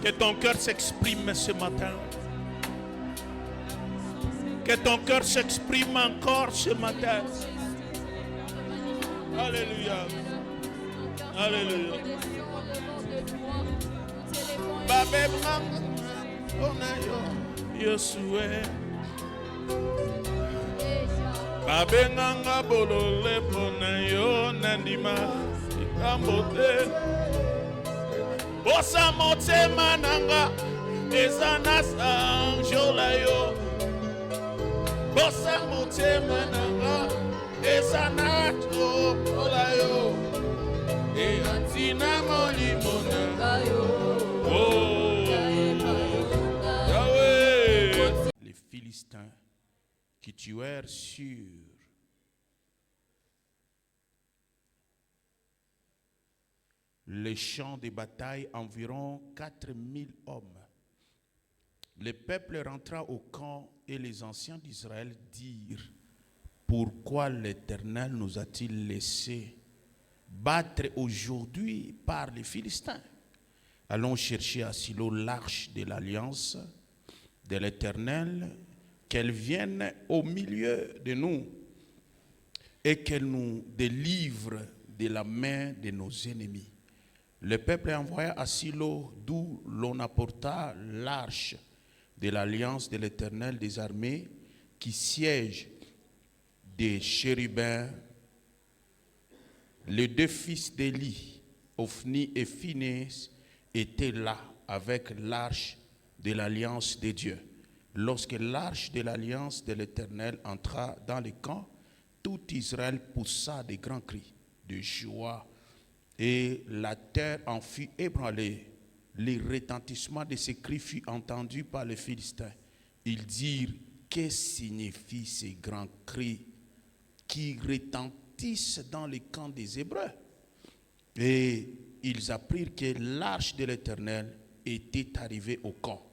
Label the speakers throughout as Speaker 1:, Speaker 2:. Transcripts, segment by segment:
Speaker 1: Que ton cœur s'exprime ce matin. Que ton cœur s'exprime encore ce matin. Alléluia. Alléluia. Babé Yosue. Babé nganga bolole bonayo nandima ikambote. Bosa mote mananga ezana sanjola yo. Bosa mote mananga ezana tola yo. E antina moli monanga yo. Oh Yahweh. Les Philistins qui tuèrent sur les champs de bataille environ 4000 hommes. Le peuple rentra au camp et les anciens d'Israël dirent: pourquoi l'Éternel nous a-t-il laissé battre aujourd'hui par les Philistins? Allons chercher à Silo l'arche de l'alliance de l'Éternel, qu'elle vienne au milieu de nous et qu'elle nous délivre de la main de nos ennemis. Le peuple envoya à Silo, d'où l'on apporta l'arche de l'alliance de l'Éternel des armées, qui siège des chérubins. Les deux fils d'Élie, Ophni et Phinehas, étaient là avec l'arche de l'alliance de Dieu. Lorsque l'arche de l'alliance de l'Éternel entra dans le camp, tout Israël poussa de grands cris de joie, et la terre en fut ébranlée. Le retentissement de ces cris fut entendu par les Philistins. Ils dirent: que signifient ces grands cris qui retentissent dans les camps des Hébreux? Et ils apprirent que l'arche de l'Éternel était arrivée au camp.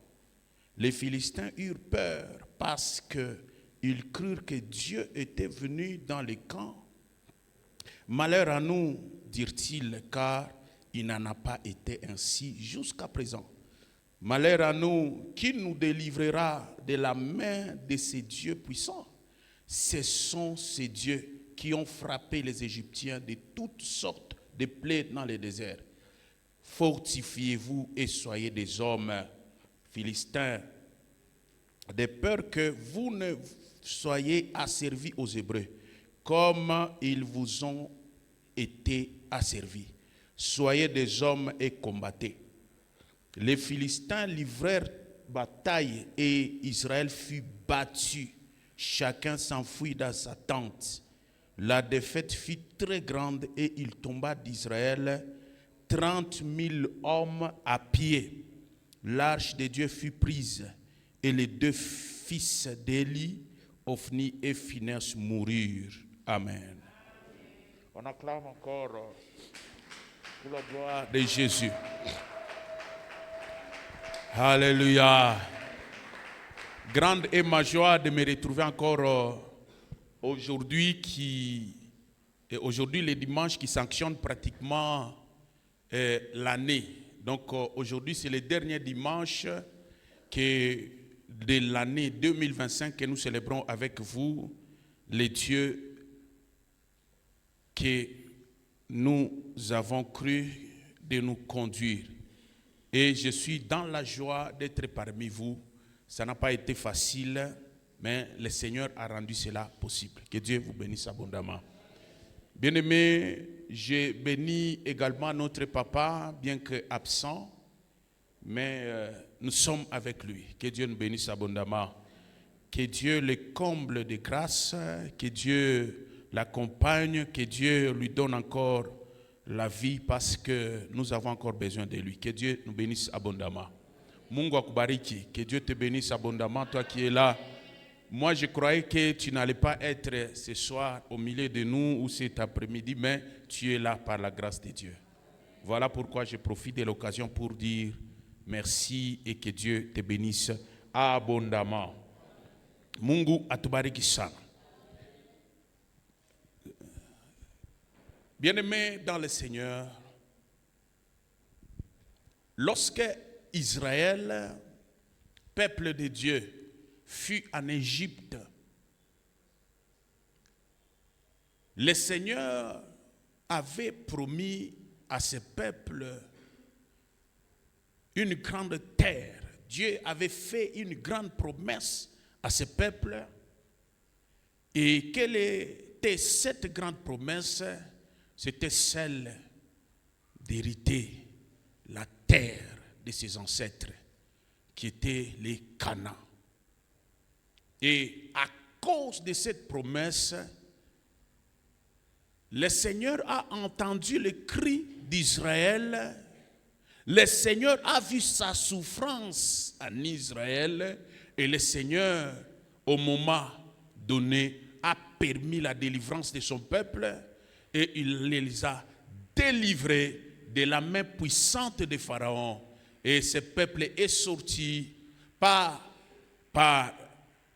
Speaker 1: Les Philistins eurent peur parce qu'ils crurent que Dieu était venu dans les camps. Malheur à nous, dirent-ils, car il n'en a pas été ainsi jusqu'à présent. Malheur à nous, qui nous délivrera de la main de ces dieux puissants? Ce sont ces dieux qui ont frappé les Égyptiens de toutes sortes de plaies dans le désert. Fortifiez-vous et soyez des hommes, Philistins, de peur que vous ne soyez asservis aux Hébreux, comme ils vous ont été asservis. Soyez des hommes et combattez. Les Philistins livrèrent bataille et Israël fut battu. Chacun s'enfuit dans sa tente. La défaite fut très grande et il tomba d'Israël 30 000 hommes à pied. L'arche de Dieu fut prise et les deux fils d'Élie, Ophni et Phinehas, moururent. Amen. On acclame encore pour la gloire de Jésus. Alléluia. Grande est ma joie de me retrouver encore aujourd'hui, le dimanche qui sanctionne pratiquement l'année. Donc aujourd'hui c'est le dernier dimanche de l'année 2025 que nous célébrons avec vous, les dieux que nous avons cru de nous conduire. Et je suis dans la joie d'être parmi vous. Ça n'a pas été facile, mais le Seigneur a rendu cela possible. Que Dieu vous bénisse abondamment. Bien-aimés, je bénis également notre papa, bien qu'absent, mais nous sommes avec lui. Que Dieu nous bénisse abondamment. Que Dieu le comble de grâce, que Dieu l'accompagne, que Dieu lui donne encore la vie parce que nous avons encore besoin de lui. Que Dieu nous bénisse abondamment. Mungu akubariki, que Dieu te bénisse abondamment, toi qui es là. Moi, je croyais que tu n'allais pas être ce soir au milieu de nous ou cet après-midi, mais tu es là par la grâce de Dieu. Voilà pourquoi je profite de l'occasion pour dire merci et que Dieu te bénisse abondamment. Mungu atubariki sana. Bien-aimés dans le Seigneur, lorsque Israël, peuple de Dieu, fut en Égypte, le Seigneur avait promis à ce peuple une grande terre. Dieu avait fait une grande promesse à ce peuple. Et quelle était cette grande promesse? C'était celle d'hériter la terre de ses ancêtres, qui étaient les Canaan. Et à cause de cette promesse, le Seigneur a entendu le cri d'Israël. Le Seigneur a vu sa souffrance en Israël. Et le Seigneur, au moment donné, a permis la délivrance de son peuple. Et il les a délivrés de la main puissante de Pharaon. Et ce peuple est sorti par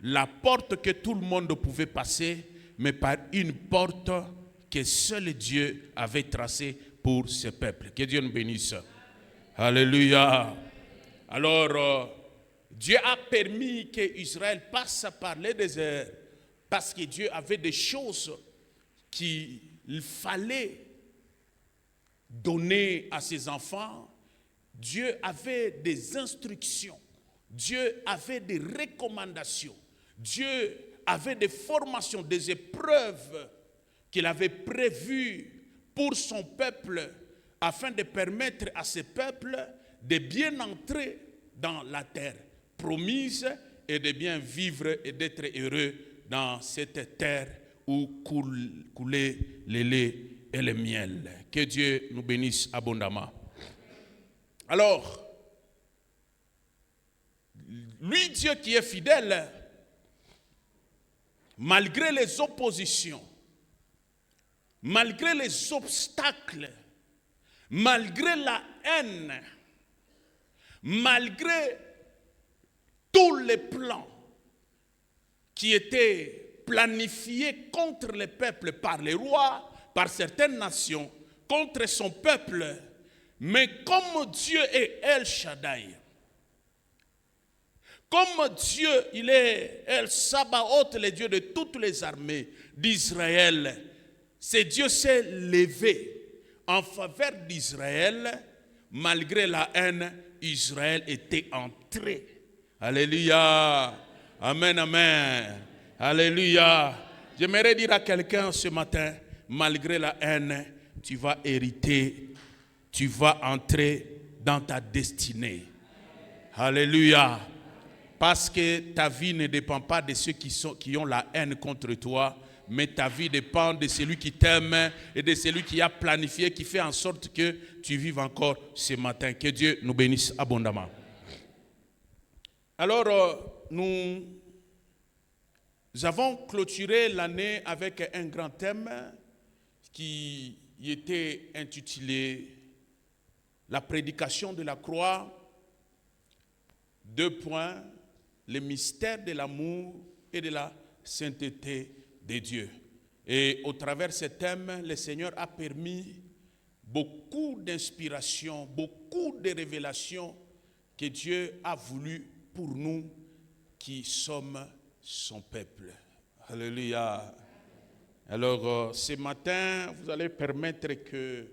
Speaker 1: la porte que tout le monde pouvait passer, mais par une porte que seul Dieu avait tracée pour ce peuple. Que Dieu nous bénisse. Alléluia. Alors, Dieu a permis qu'Israël passe par le désert parce que Dieu avait des choses qu'il fallait donner à ses enfants. Dieu avait des instructions. Dieu avait des recommandations. Dieu avait des formations, des épreuves qu'il avait prévues pour son peuple afin de permettre à ce peuple de bien entrer dans la terre promise et de bien vivre et d'être heureux dans cette terre où coulait le lait et le miel. Que Dieu nous bénisse abondamment. Alors, lui, Dieu qui est fidèle, malgré les oppositions, malgré les obstacles, malgré la haine, malgré tous les plans qui étaient planifiés contre le peuple par les rois, par certaines nations, contre son peuple, mais comme Dieu est El Shaddai, comme Dieu, il est El Sabaoth, le Dieu de toutes les armées d'Israël, ce Dieu s'est levé en faveur d'Israël. Malgré la haine, Israël était entré. Alléluia. Amen, amen. Alléluia. J'aimerais dire à quelqu'un ce matin, malgré la haine, tu vas hériter, tu vas entrer dans ta destinée. Alléluia. Parce que ta vie ne dépend pas de ceux qui ont la haine contre toi, mais ta vie dépend de celui qui t'aime et de celui qui a planifié, qui fait en sorte que tu vives encore ce matin. Que Dieu nous bénisse abondamment. Alors, nous avons clôturé l'année avec un grand thème qui était intitulé « La prédication de la croix ». 2 points. Le mystère de l'amour et de la sainteté de Dieu. Et au travers de ce thème, le Seigneur a permis beaucoup d'inspiration, beaucoup de révélations que Dieu a voulu pour nous qui sommes son peuple. Alléluia. Alors, ce matin, vous allez permettre que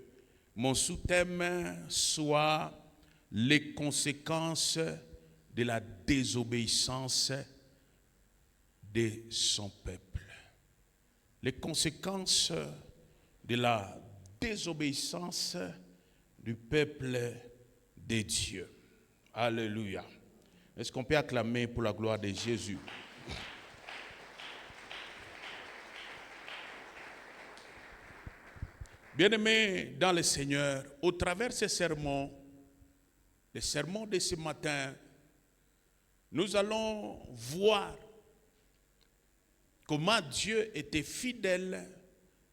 Speaker 1: mon sous-thème soit les conséquences de la désobéissance de son peuple. Les conséquences de la désobéissance du peuple de Dieu. Alléluia. Est-ce qu'on peut acclamer pour la gloire de Jésus? Bien-aimés dans le Seigneur, au travers de ces sermons, les sermons de ce matin, nous allons voir comment Dieu était fidèle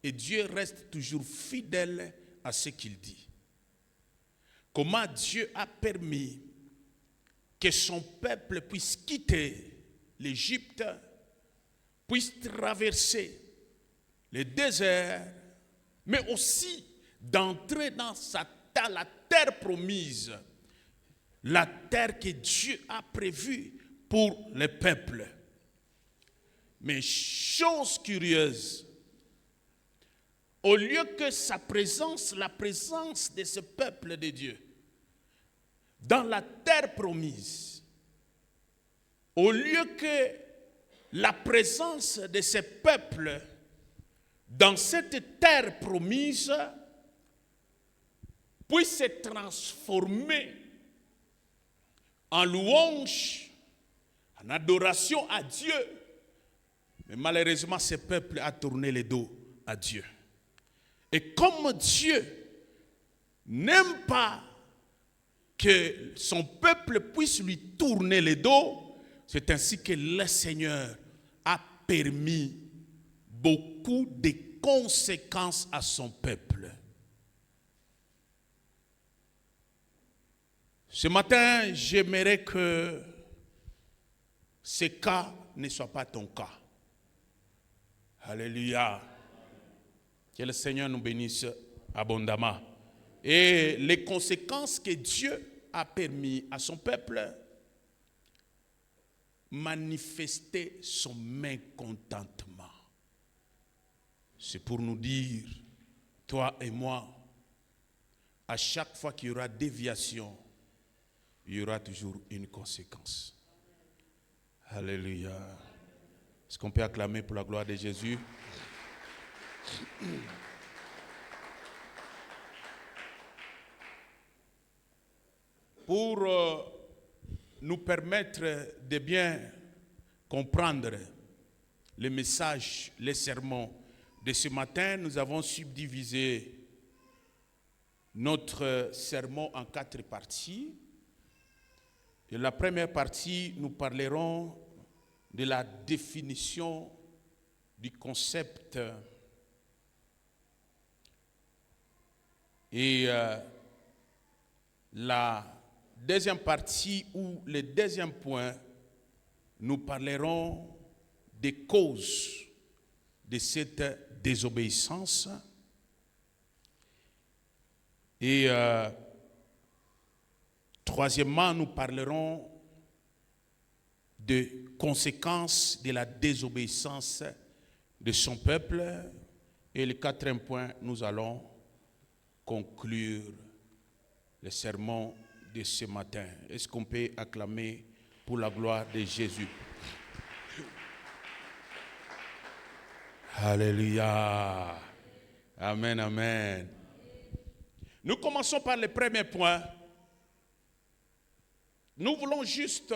Speaker 1: et Dieu reste toujours fidèle à ce qu'il dit. Comment Dieu a permis que son peuple puisse quitter l'Égypte, puisse traverser le désert, mais aussi d'entrer dans la terre promise. la terre que Dieu a prévue pour le peuple. Mais chose curieuse, au lieu que sa présence, la présence de ce peuple de Dieu, dans la terre promise, au lieu que la présence de ce peuple dans cette terre promise puisse se transformer en louange, en adoration à Dieu. Mais malheureusement, ce peuple a tourné le dos à Dieu. Et comme Dieu n'aime pas que son peuple puisse lui tourner le dos, c'est ainsi que le Seigneur a permis beaucoup de conséquences à son peuple. Ce matin, j'aimerais que ce cas ne soit pas ton cas. Alléluia. Que le Seigneur nous bénisse abondamment. Et les conséquences que Dieu a permis à son peuple, manifester son mécontentement. C'est pour nous dire, toi et moi, à chaque fois qu'il y aura déviation, il y aura toujours une conséquence. Alléluia. Est-ce qu'on peut acclamer pour la gloire de Jésus? Pour nous permettre de bien comprendre le message, les sermons de ce matin, nous avons subdivisé notre sermon en 4 parties. Et la première partie, nous parlerons de la définition du concept et la deuxième partie ou le deuxième point, nous parlerons des causes de cette désobéissance. Et troisièmement, nous parlerons des conséquences de la désobéissance de son peuple. Et le quatrième point, nous allons conclure le sermon de ce matin. Est-ce qu'on peut acclamer pour la gloire de Jésus? Alléluia. Amen, amen. Nous commençons par le premier point. Nous voulons juste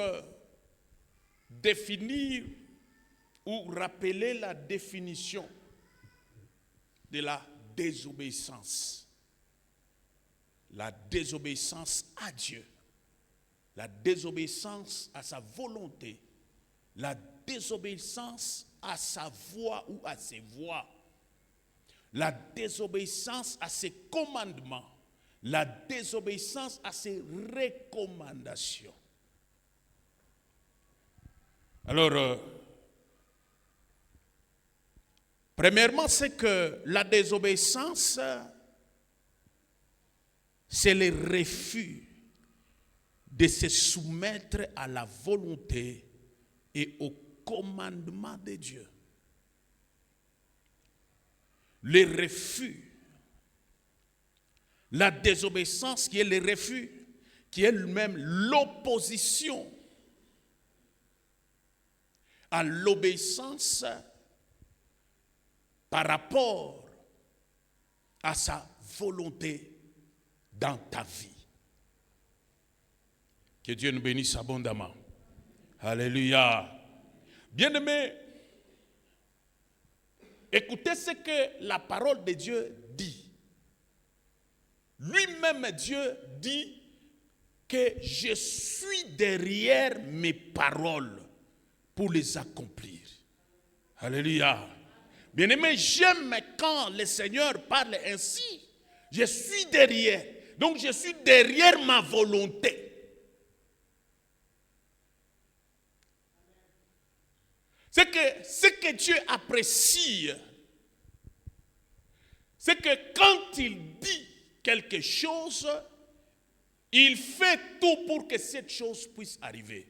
Speaker 1: définir ou rappeler la définition de la désobéissance. La désobéissance à Dieu, la désobéissance à sa volonté, la désobéissance à sa voix ou à ses voix, la désobéissance à ses commandements, la désobéissance à ses recommandations. Alors, premièrement, c'est que la désobéissance, c'est le refus de se soumettre à la volonté et au commandement de Dieu. Le refus, la désobéissance qui est le refus, qui est même l'opposition à l'obéissance par rapport à sa volonté dans ta vie. Que Dieu nous bénisse abondamment. Alléluia. Bien-aimés, écoutez ce que la parole de Dieu dit. Lui-même, Dieu dit que je suis derrière mes paroles pour les accomplir. Alléluia. Bien-aimés, j'aime quand le Seigneur parle ainsi. Je suis derrière. Donc je suis derrière ma volonté. Ce que Dieu apprécie, c'est que quand il dit quelque chose, il fait tout pour que cette chose puisse arriver.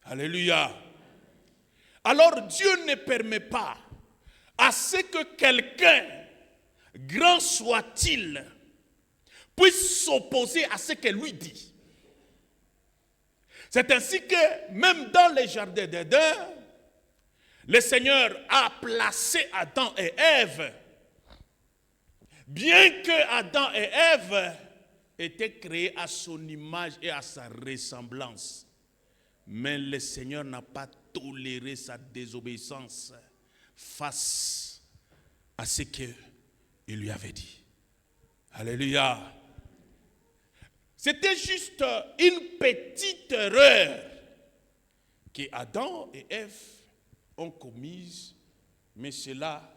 Speaker 1: Alléluia. Alors Dieu ne permet pas à ce que quelqu'un, grand soit-il, puisse s'opposer à ce que lui dit. C'est ainsi que même dans les jardins d'Éden, le Seigneur a placé Adam et Ève, bien que Adam et Ève étaient créés à son image et à sa ressemblance. Mais le Seigneur n'a pas toléré sa désobéissance face à ce qu'il lui avait dit. Alléluia. C'était juste une petite erreur que Adam et Ève ont commise, mais cela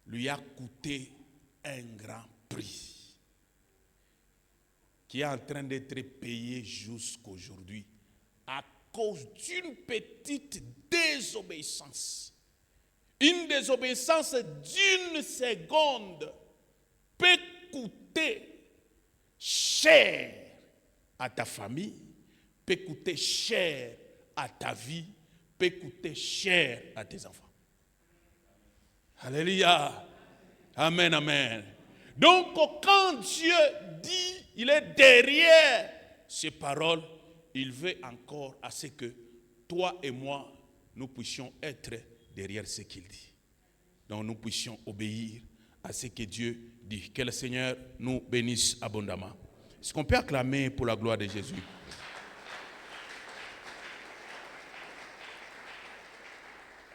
Speaker 1: lui a coûté un grand prix qui est en train d'être payé jusqu'aujourd'hui à cause d'une petite désobéissance. Une désobéissance d'une seconde peut coûter cher à ta famille, peut coûter cher à ta vie, peut coûter cher à tes enfants. Alléluia. Amen, amen. Donc quand Dieu dit, il est derrière ces paroles, il veut encore à ce que toi et moi, nous puissions être derrière ce qu'il dit. Donc nous puissions obéir à ce que Dieu dit. Que le Seigneur nous bénisse abondamment. Est-ce qu'on peut acclamer pour la gloire de Jésus?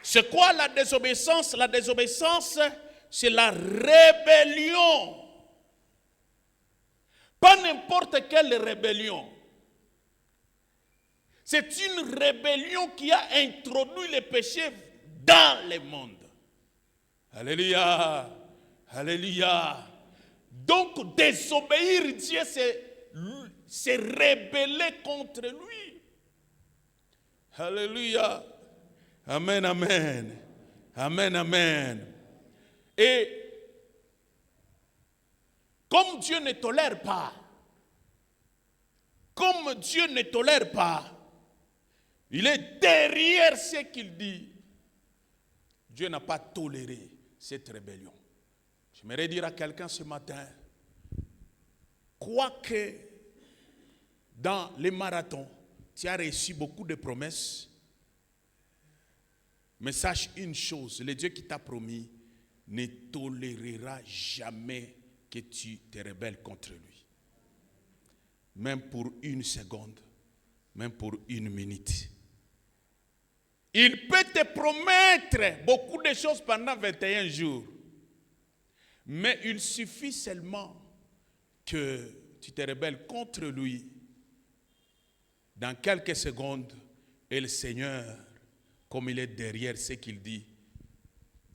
Speaker 1: C'est quoi la désobéissance? La désobéissance, c'est la rébellion. Pas n'importe quelle rébellion. C'est une rébellion qui a introduit le péché dans le monde. Alléluia. Alléluia. Donc désobéir Dieu, c'est rebeller contre lui. Alléluia. Amen, amen. Amen, amen. Et comme Dieu ne tolère pas, il est derrière ce qu'il dit. Dieu n'a pas toléré cette rébellion. J'aimerais dire à quelqu'un ce matin, quoique dans les marathons, tu as reçu beaucoup de promesses, mais sache une chose, le Dieu qui t'a promis ne tolérera jamais que tu te rebelles contre lui. Même pour une seconde, même pour une minute. Il peut te promettre beaucoup de choses pendant 21 jours. Mais il suffit seulement que tu te rebelles contre lui. Dans quelques secondes, et le Seigneur, comme il est derrière ce qu'il dit,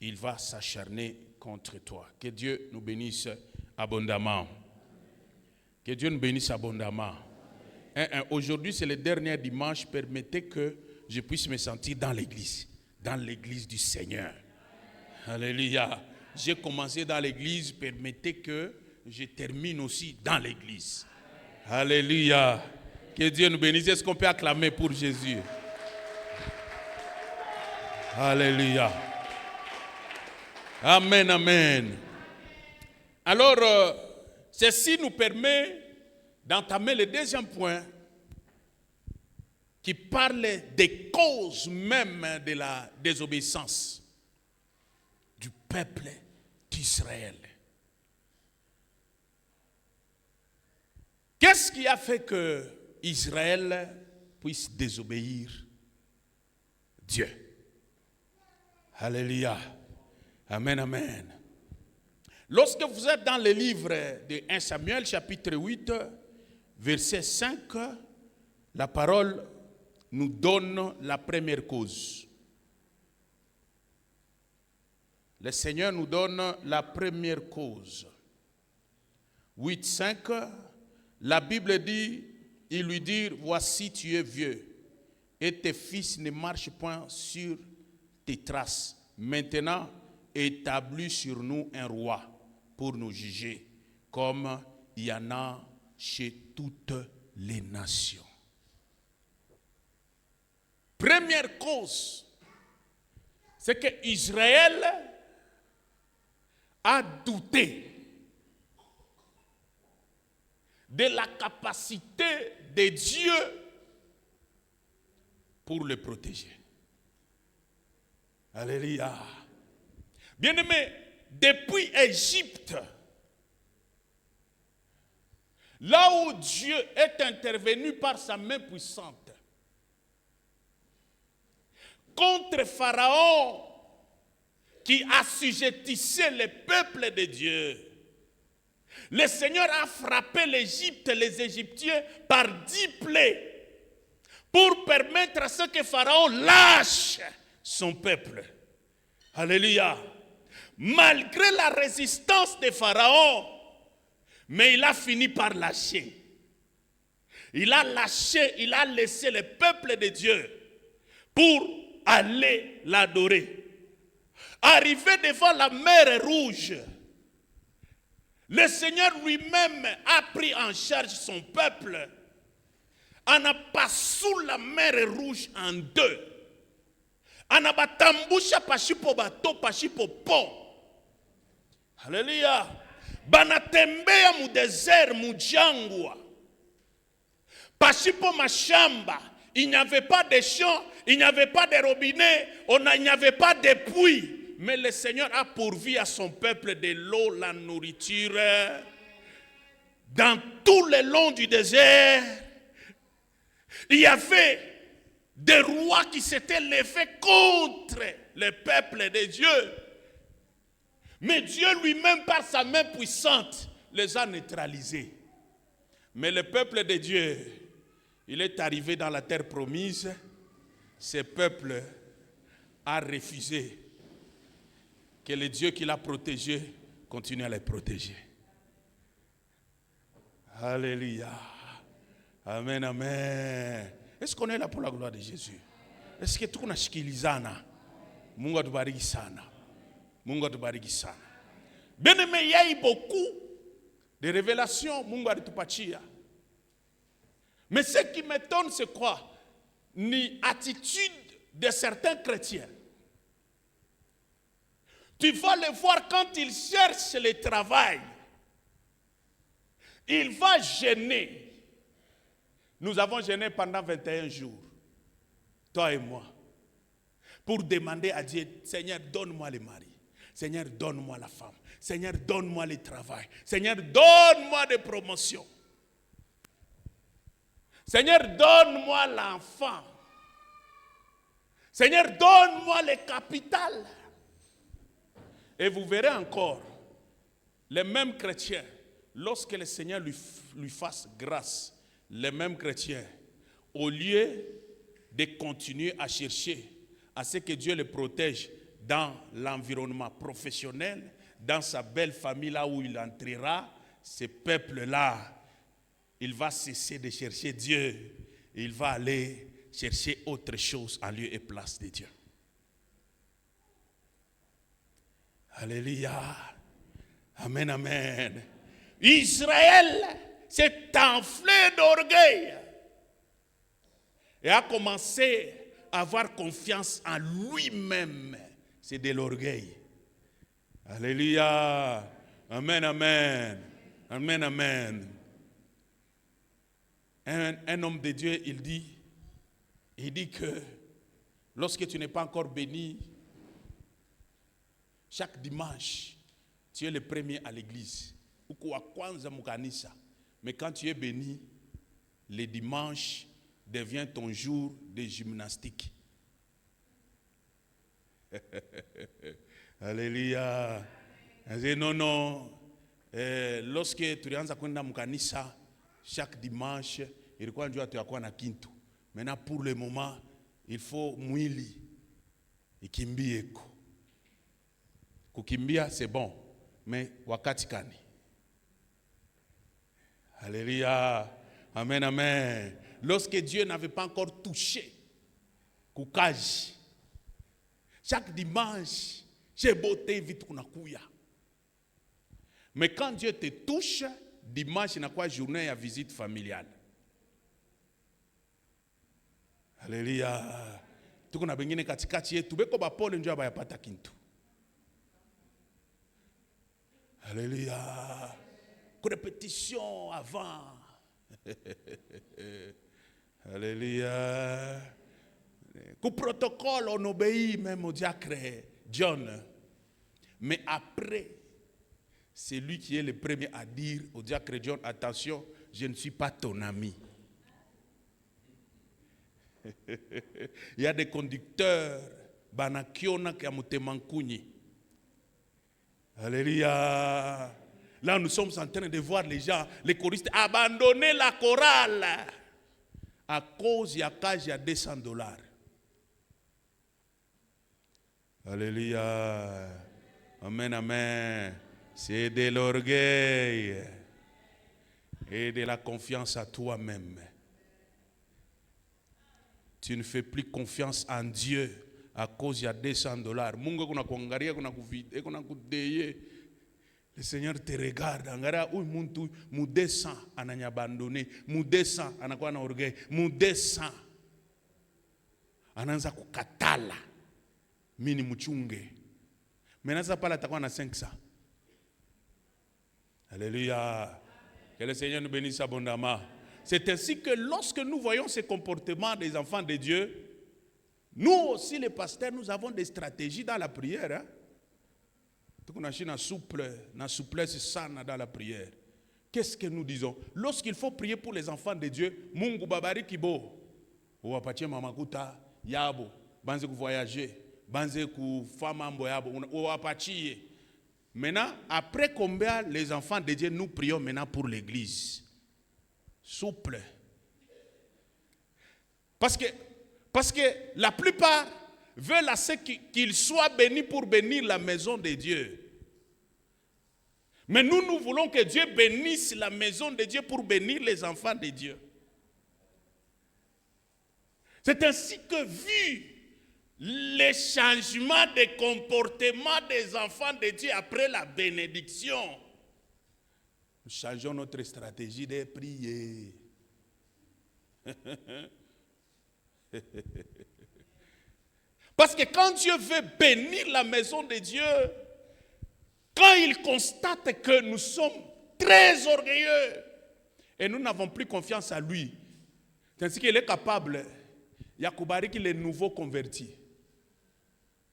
Speaker 1: il va s'acharner contre toi. Que Dieu nous bénisse abondamment. Que Dieu nous bénisse abondamment. Aujourd'hui, c'est le dernier dimanche. Permettez que je puisse me sentir dans l'église du Seigneur. Alléluia. J'ai commencé dans l'église, permettez que je termine aussi dans l'église. Alléluia. Que Dieu nous bénisse. Est-ce qu'on peut acclamer pour Jésus? Alléluia. Amen, amen. Alors, ceci nous permet d'entamer le deuxième point qui parle des causes même de la désobéissance du peuple d'Israël. Qu'est-ce qui a fait que Israël puisse désobéir Dieu? Alléluia. Amen, amen. Lorsque vous êtes dans le livre de 1 Samuel, chapitre 8, verset 5, la parole nous donne la première cause. Le Seigneur nous donne la première cause. 8, 5, la Bible dit, il lui dit, voici tu es vieux, et tes fils ne marchent point sur tes traces. Maintenant, établis sur nous un roi pour nous juger, comme il y en a chez toutes les nations. Première cause, c'est que Israël a douté de la capacité de Dieu pour le protéger. Alléluia. Bien-aimés, depuis Égypte, là où Dieu est intervenu par sa main puissante contre Pharaon qui assujettissait le peuple de Dieu, le Seigneur a frappé l'Égypte, les Égyptiens, par 10 plaies pour permettre à ce que Pharaon lâche son peuple. Alléluia. Malgré la résistance de Pharaon, mais il a fini par lâcher. Il a lâché, il a laissé le peuple de Dieu pour aller l'adorer. Arrivé devant la mer Rouge, le Seigneur lui-même a pris en charge son peuple en a passé la mer Rouge en deux. En a batambusha pashipo bato pashipo pont. Alléluia. Banatembea mu désert mu jangwa. Pashipo mashamba. Il n'y avait pas de champs, il n'y avait pas de robinet, il n'y avait pas de puits. Mais le Seigneur a pourvu à son peuple de l'eau, la nourriture. Dans tout le long du désert, il y avait des rois qui s'étaient levés contre le peuple de Dieu. Mais Dieu lui-même, par sa main puissante, les a neutralisés. Mais le peuple de Dieu, il est arrivé dans la terre promise. Ce peuple a refusé que le Dieu qui l'a protégé continue à les protéger. Alléluia. Amen, amen. Est-ce qu'on est là pour la gloire de Jésus? Est-ce que tout le monde a shikilizana? Mungu atubariki sana. Mungu atubariki sana. Bien aimé, il y a eu beaucoup de révélations. Mungu alitupatia. Mais ce qui m'étonne, c'est quoi? Ni attitude de certains chrétiens. Tu vas le voir quand il cherche le travail. Il va gêner. Nous avons gêné pendant 21 jours, toi et moi, pour demander à Dieu, Seigneur, donne-moi le mari. Seigneur, donne-moi la femme. Seigneur, donne-moi le travail. Seigneur, donne-moi des promotions. Seigneur, donne-moi l'enfant. Seigneur, donne-moi le capital. Et vous verrez encore, les mêmes chrétiens, lorsque le Seigneur lui fasse grâce, les mêmes chrétiens, au lieu de continuer à chercher à ce que Dieu les protège dans l'environnement professionnel, dans sa belle famille là où il entrera, ce peuple-là, il va cesser de chercher Dieu. Il va aller chercher autre chose en lieu et place de Dieu. Alléluia. Amen, amen. Israël s'est enflé d'orgueil et a commencé à avoir confiance en lui-même. C'est de l'orgueil. Alléluia. Amen, amen. Amen, amen. Un homme de Dieu, il dit que lorsque tu n'es pas encore béni, chaque dimanche, tu es le premier à l'église. Mais quand tu es béni, le dimanche devient ton jour de gymnastique. Alléluia. Non. Lorsque tu anza kwenda mkanisa chaque dimanche, ilikuwa njoo atakuwa na kintu. Maintenant pour le moment, il faut mwili ikimbieko. Kukimbia c'est bon, mais wakati kani? Alléluia. Amen, amen. Lorsque Dieu n'avait pas encore touché Kukaji, chaque dimanche, j'ai beauté vite kunakuya. Mais quand Dieu te touche, dimanche na kwa journée ya visite familiale. Alléluia. Tuko na bengine katikati yetu beko ba pole njo abayapata kintu. Alléluia. Répétition avant. Alléluia. Qu'au protocole, on obéit même au diacre John. Mais après, c'est lui qui est le premier à dire au diacre John, attention, je ne suis pas ton ami. Il y a des conducteurs, banakiona kiamutemankunyi. Alléluia. Là, nous sommes en train de voir les gens, les choristes, abandonner la chorale à cause il y a $200. Alléluia. Amen, amen. C'est de l'orgueil et de la confiance à toi-même. Tu ne fais plus confiance en Dieu à cause il y a $200. Mungu kuna kuangalia, kuna kuvide, kuna kudeye. Le Seigneur te regarde. Angara ou muntu mudesa ananya abandonné, mudesa anakuwa na orgueil, mudesa anaanza kukatala. Mini muchunge. Menaza pala atakuwa na 500. Alléluia. Que le Seigneur nous bénisse abondamment. C'est ainsi que lorsque nous voyons ces comportements des enfants de Dieu, nous aussi les pasteurs, nous avons des stratégies dans la prière. Hein? On a une souplesse sana dans la prière. Qu'est-ce que nous disons? Lorsqu'il faut prier pour les enfants de Dieu, Mungu babari kibo, owapatie mamakuta yabo, banze ku voyager, banze ku famambo yabo, owapatie. Maintenant, après combien les enfants de Dieu, nous prions maintenant pour l'église. Souple. Parce que la plupart veulent assez qu'ils soient bénis pour bénir la maison de Dieu. Mais nous voulons que Dieu bénisse la maison de Dieu pour bénir les enfants de Dieu. C'est ainsi que, vu les changements de comportement des enfants de Dieu après la bénédiction, nous changeons notre stratégie de prier. Parce que quand Dieu veut bénir la maison de Dieu, quand il constate que nous sommes très orgueilleux et nous n'avons plus confiance en lui, c'est ainsi qu'il est capable, Yakubariki les nouveaux convertis.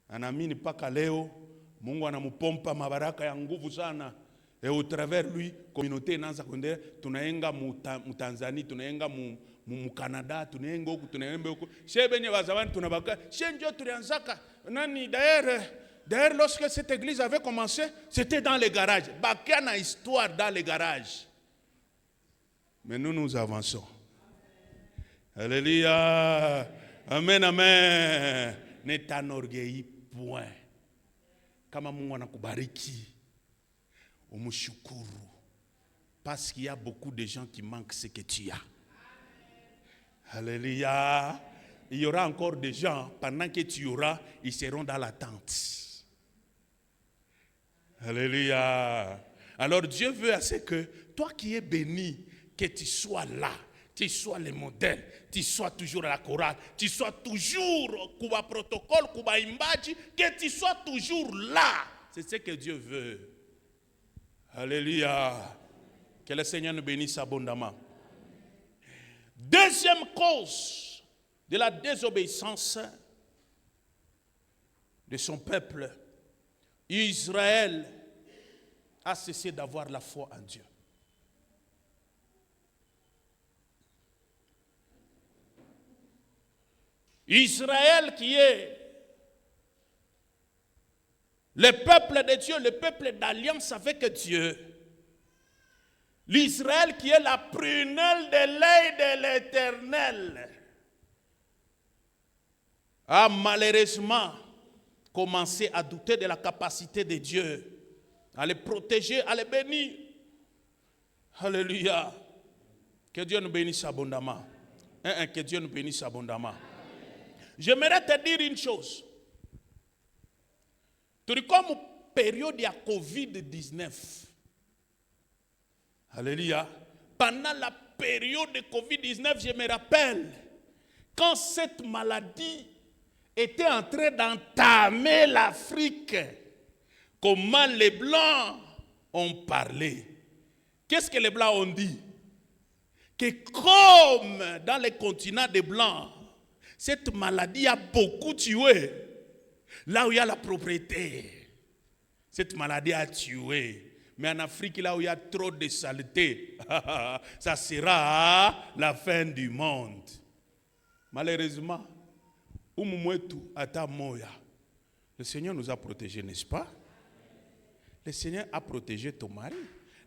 Speaker 1: Anamini paka leo, Mungu anamupompa mabaraka ya nguvu sana. Et au travers lui, communauté inaanza kuendelea, tunaenga mu Tanzania, tunaenga mu Canada, tunaenga huku, tunaenga huku. Shebenye wazawani tunabaka, shenjo tulianzaka. Nani d'ailleurs lorsque cette église avait commencé, c'était dans les garages. Bakia na histoire dans les garages. Mais nous avançons. Alléluia. Amen, amen. Ne t'enorgueillis point. Kama Mungu anakubariki, umushukuru. Parce qu'il y a beaucoup de gens qui manquent ce que tu as. Alléluia. Il y aura encore des gens, pendant que tu auras, ils seront dans l'attente. Alléluia. Alors Dieu veut assez que toi qui es béni, que tu sois là, tu sois le modèle, tu sois toujours à la chorale, tu sois toujours kuba protocole, kuba imbaji, que tu sois toujours là. C'est ce que Dieu veut. Alléluia. Que le Seigneur nous bénisse abondamment. Deuxième cause de la désobéissance de son peuple, Israël a cessé d'avoir la foi en Dieu. Israël qui est le peuple de Dieu, le peuple d'alliance avec Dieu. L'Israël qui est la prunelle de l'œil de l'Éternel a malheureusement commencé à douter de la capacité de Dieu à les protéger, à les bénir. Alléluia. Que Dieu nous bénisse abondamment. Que Dieu nous bénisse abondamment. J'aimerais te dire une chose. Comme période de la COVID-19. Alléluia. Pendant la période de Covid-19, je me rappelle, quand cette maladie était en train d'entamer l'Afrique, comment les Blancs ont parlé. Qu'est-ce que les Blancs ont dit? Que comme dans les continents des Blancs, cette maladie a beaucoup tué, là où il y a la propriété, cette maladie a tué. Mais en Afrique, là où il y a trop de saleté, ça sera la fin du monde. Malheureusement, le Seigneur nous a protégés, n'est-ce pas? Le Seigneur a protégé ton mari.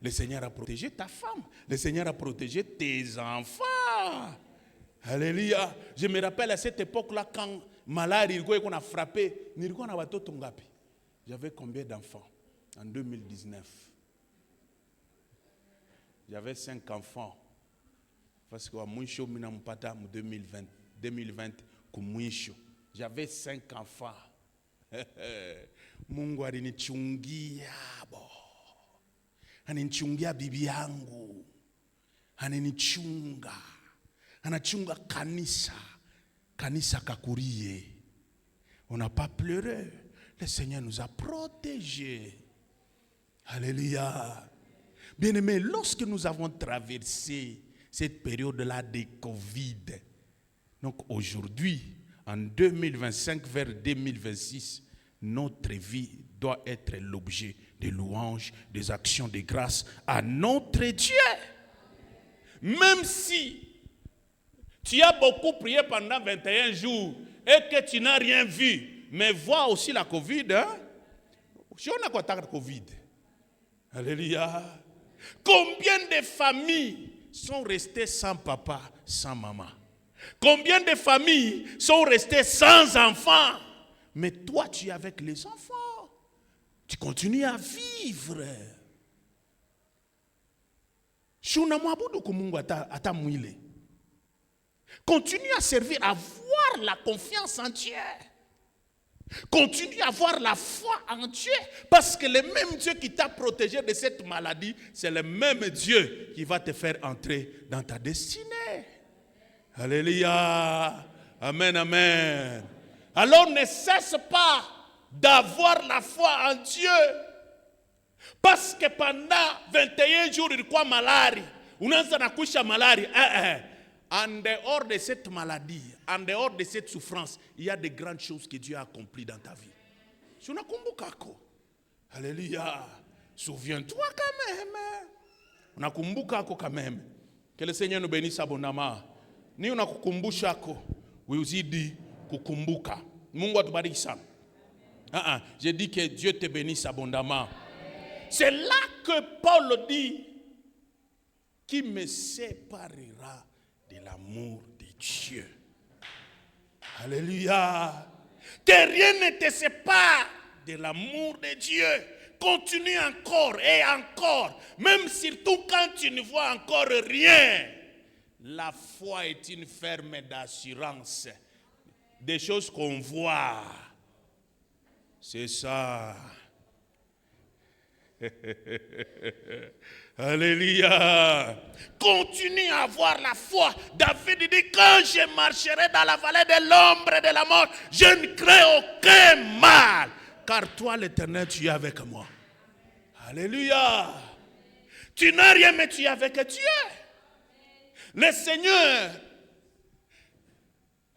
Speaker 1: Le Seigneur a protégé ta femme. Le Seigneur a protégé tes enfants. Alléluia. Je me rappelle à cette époque-là, quand maladie qu'on a frappé, j'avais combien d'enfants en 2019? J'avais 5 enfants. Parce que en 2020, j'avais 5 enfants. Mungu alinichungia bo. Ananichungia bibi yangu. Ananichunga. Anachunga kanisa. Kanisa Kakurie. On n'a pas pleuré. Le Seigneur nous a protégés. Alléluia. Bien-aimés, lorsque nous avons traversé cette période-là de Covid, donc aujourd'hui, en 2025 vers 2026, notre vie doit être l'objet de louanges, des actions de grâce à notre Dieu. Même si tu as beaucoup prié pendant 21 jours et que tu n'as rien vu, mais vois aussi la Covid. Si on a quoi la Covid. Alléluia. Combien de familles sont restées sans papa, sans maman? Combien de familles sont restées sans enfants? Mais toi, tu es avec les enfants. Tu continues à vivre. Continue à servir, à avoir la confiance en Dieu. Continue à avoir la foi en Dieu. Parce que le même Dieu qui t'a protégé de cette maladie, c'est le même Dieu qui va te faire entrer dans ta destinée. Alléluia. Amen, amen. Alors ne cesse pas d'avoir la foi en Dieu. Parce que pendant 21 jours, il croit malari. Unaanza na kusha malari. En dehors de cette maladie, en dehors de cette souffrance, il y a de grandes choses que Dieu a accomplies dans ta vie. Alléluia. Souviens-toi quand même. Unakumbuka quand même. Que le Seigneur nous bénisse abondamment. Ni unakukumbusha ako, uzidi kukumbuka. Mungu atubariki sana. Je dis que Dieu te bénisse abondamment. C'est là que Paul dit, qui me séparera de l'amour de Dieu. Alléluia. Que rien ne te sépare de l'amour de Dieu. Continue encore et encore. Même surtout quand tu ne vois encore rien. La foi est une ferme d'assurance. Des choses qu'on voit. C'est ça. Alléluia. Continue à avoir la foi. David dit, quand je marcherai dans la vallée de l'ombre et de la mort, je ne crains aucun mal. Car toi, l'Éternel, tu es avec moi. Alléluia. Tu n'as rien, mais tu es avec Dieu. Le Seigneur.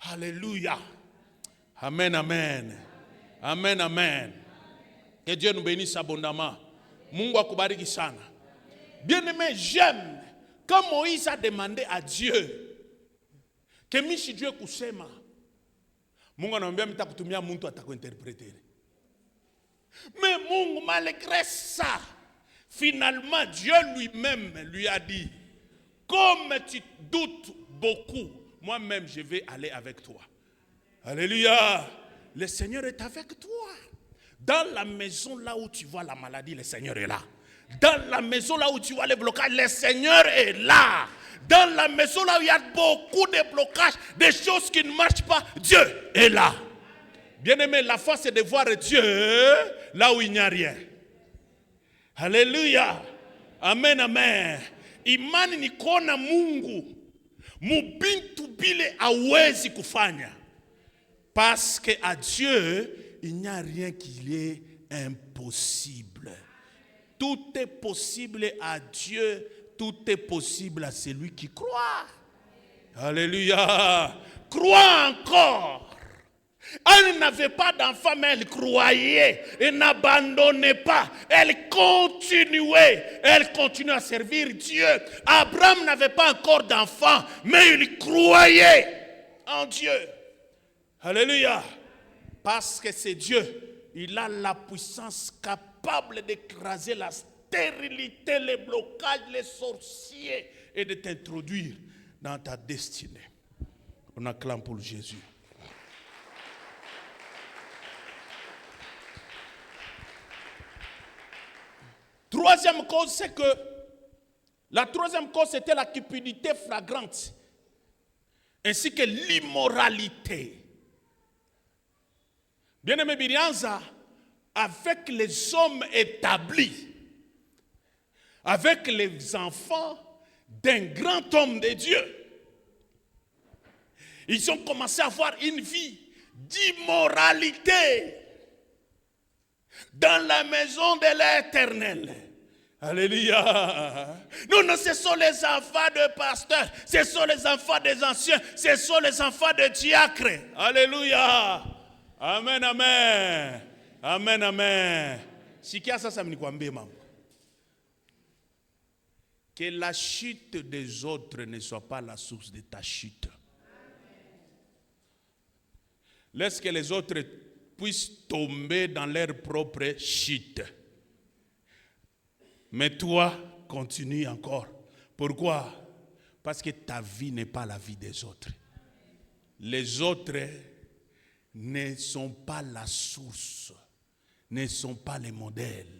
Speaker 1: Alléluia. Amen, amen. Amen, amen. Que Dieu nous bénisse abondamment. Mungu akubariki sana. Bien-aimé, j'aime quand Moïse a demandé à Dieu que mishi Dieu kusema. Mungu anamwambia mtakutumia mtu atakuinterpreter. Mais Mungu, malgré ça, finalement Dieu lui-même lui a dit, comme tu doutes beaucoup, moi-même je vais aller avec toi. Alléluia. Le Seigneur est avec toi. Dans la maison là où tu vois la maladie, le Seigneur est là. Dans la maison là où tu vois les blocages, le Seigneur est là. Dans la maison là où il y a beaucoup de blocages, des choses qui ne marchent pas, Dieu est là. Bien-aimé, la foi c'est de voir Dieu là où il n'y a rien. Alléluia. Amen, amen. imani ni kuona Mungu mubintu bile hawezi kufanya. Parce que à Dieu, il n'y a rien qui est impossible. Tout est possible à Dieu, tout est possible à celui qui croit. Alléluia. Crois encore. Elle n'avait pas d'enfant, mais elle croyait et n'abandonnait pas. Elle continuait à servir Dieu. Abraham n'avait pas encore d'enfant, mais il croyait en Dieu. Alléluia. Parce que c'est Dieu. Il a la puissance capable d'écraser la stérilité, les blocages, les sorciers et de t'introduire dans ta destinée. On acclame pour Jésus. Troisième cause, c'est que la troisième cause, c'était la cupidité flagrante, ainsi que l'immoralité. Bien-aimé Birianza, avec les hommes établis, avec les enfants d'un grand homme de Dieu, ils ont commencé à avoir une vie d'immoralité dans la maison de l'Éternel. Alléluia. Non, ce sont les enfants de pasteurs, ce sont les enfants des anciens, ce sont les enfants de diacres. Alléluia. Amen, amen. Amen, amen. Sikia sasa mnikwambie mambo. Que la chute des autres ne soit pas la source de ta chute. Laisse que les autres puissent tomber dans leur propre chute. Mais toi, continue encore. Pourquoi? Parce que ta vie n'est pas la vie des autres. Les autres ne sont pas la source, ne sont pas les modèles.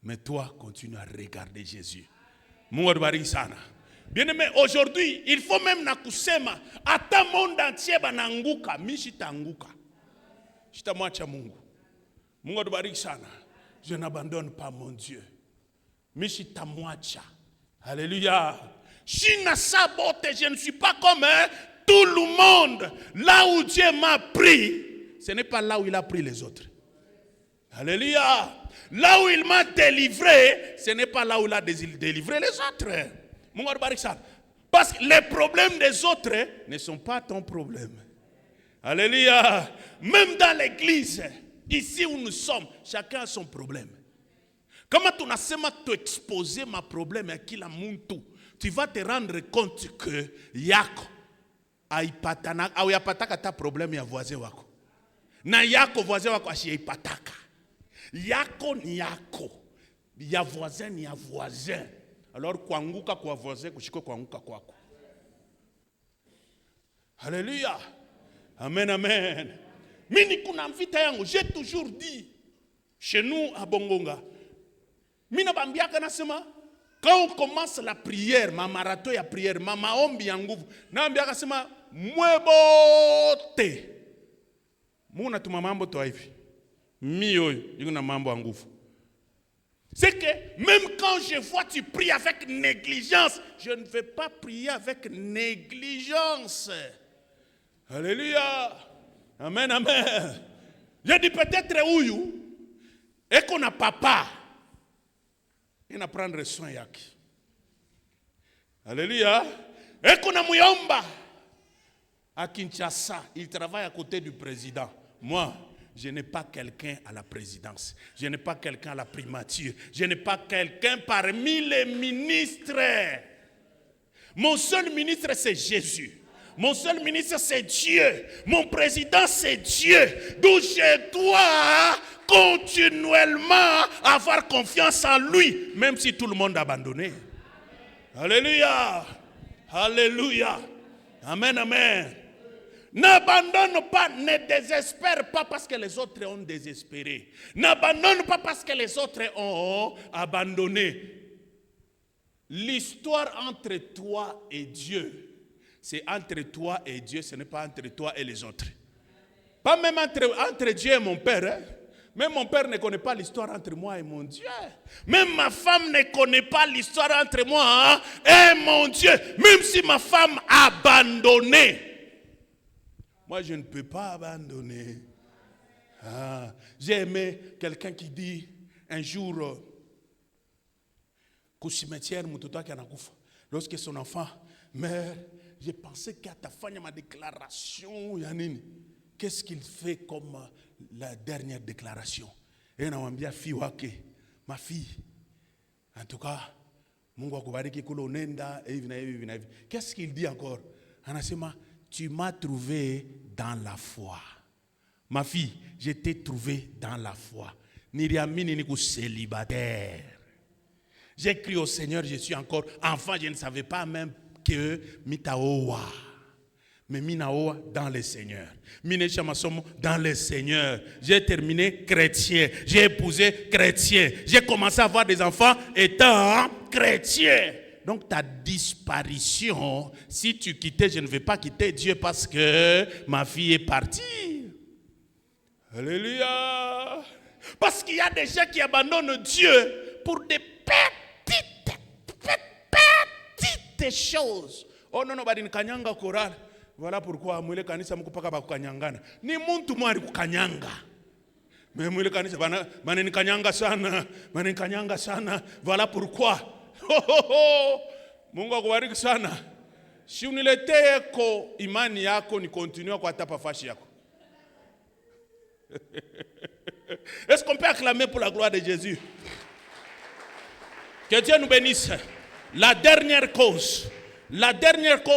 Speaker 1: Mais toi, continue à regarder Jésus. Mungu atubariki sana. Bien-aimé, aujourd'hui, il faut même na kusema hata monde entier bananguka, mimi sitanguka. Sitamwacha Mungu. Mungu atubariki sana. Je n'abandonne pas mon Dieu. Mimi sitamwacha. Alléluia. Shina sabote, je ne suis pas comme tout le monde. Là où Dieu m'a pris, ce n'est pas là où il a pris les autres. Alléluia. Là où il m'a délivré, ce n'est pas là où il a délivré les autres. Parce que les problèmes des autres ne sont pas ton problème. Alléluia. Même dans l'église, ici où nous sommes, chacun a son problème. Comment tu n'as t'exposer ma problème à qui la muntu, tu vas te rendre compte que yako aipatana au yapataka ta problème ya voisin wako. Na yako voisin wako ashiipataka. Yako ni yako. Ya voisin ni ya voisin. Alors kuanguka kwa voisin kushiko kuanguka kwako. Alléluia. Amen, amen. Mimi kuna mvita yangu, j'ai toujours dit chez nous à Bongonga. Mina bambiaka nasema quand on commence la prière, ma marathon ya prière, ma maombi ya nguvu, na bambiaka sema mwebote. Muna tuma mambo to hivi. Mio yuko na mambo ya nguvu. C'est que même quand je vois tu pries avec négligence, je ne vais pas prier avec négligence. Alléluia. Amen, amen. Je dis peut-être huyu et qu'on a papa. Il va prendre soin yake. Alléluia. Et qu'on a muyomba. À Kinshasa, il travaille à côté du président. Moi, je n'ai pas quelqu'un à la présidence. Je n'ai pas quelqu'un à la primature. Je n'ai pas quelqu'un parmi les ministres. Mon seul ministre, c'est Jésus. Mon seul ministre, c'est Dieu. Mon président, c'est Dieu. D'où je dois continuellement avoir confiance en lui, même si tout le monde a abandonné. Alléluia. Alléluia. Amen, amen. N'abandonne pas, ne désespère pas parce que les autres ont désespéré. N'abandonne pas parce que les autres ont abandonné. L'histoire entre toi et Dieu, c'est entre toi et Dieu, ce n'est pas entre toi et les autres. Pas même entre Dieu et mon père, hein? Même mon père ne connaît pas l'histoire entre moi et mon Dieu. Même ma femme ne connaît pas l'histoire entre moi et mon Dieu. Même si ma femme a abandonné. Moi, je ne peux pas abandonner. J'ai aimé quelqu'un qui dit un jour qu'au cimetière, lorsque son enfant meurt, j'ai pensé qu'à ta femme, ma déclaration, Yanine. Qu'est-ce qu'il fait comme la dernière déclaration? Et on a dit, ma fille, en tout cas, qu'est-ce qu'il dit encore? Tu m'as trouvé dans la foi. Ma fille, je t'ai trouvé dans la foi. Niriamini ni célibataire. J'ai crié au Seigneur, je suis encore enfant, je ne savais pas même que Mitaowa. Mais Minaowa dans le Seigneur. Mine Chamasomo dans le Seigneur. J'ai terminé chrétien. J'ai épousé chrétien. J'ai commencé à avoir des enfants étant chrétien. Donc ta disparition, si tu quittais, je ne vais pas quitter Dieu parce que ma fille est partie. Alléluia. Parce qu'il y a des gens qui abandonnent Dieu pour des petites choses. Oh non, badini kanyanga koral. Voilà pourquoi mwile kanisa mkupaka bakukanyangana. Ni muntu mwari kukanyanga. Mwile kanisa maneni kanyanga sana. Voilà pourquoi. Mungu akubariki sana. Si uniletee ko imani yako ni continue kwa tapa fashi yako. Est-ce qu'on peut acclamer pour la gloire de Jésus? Que Dieu nous bénisse. La dernière cause,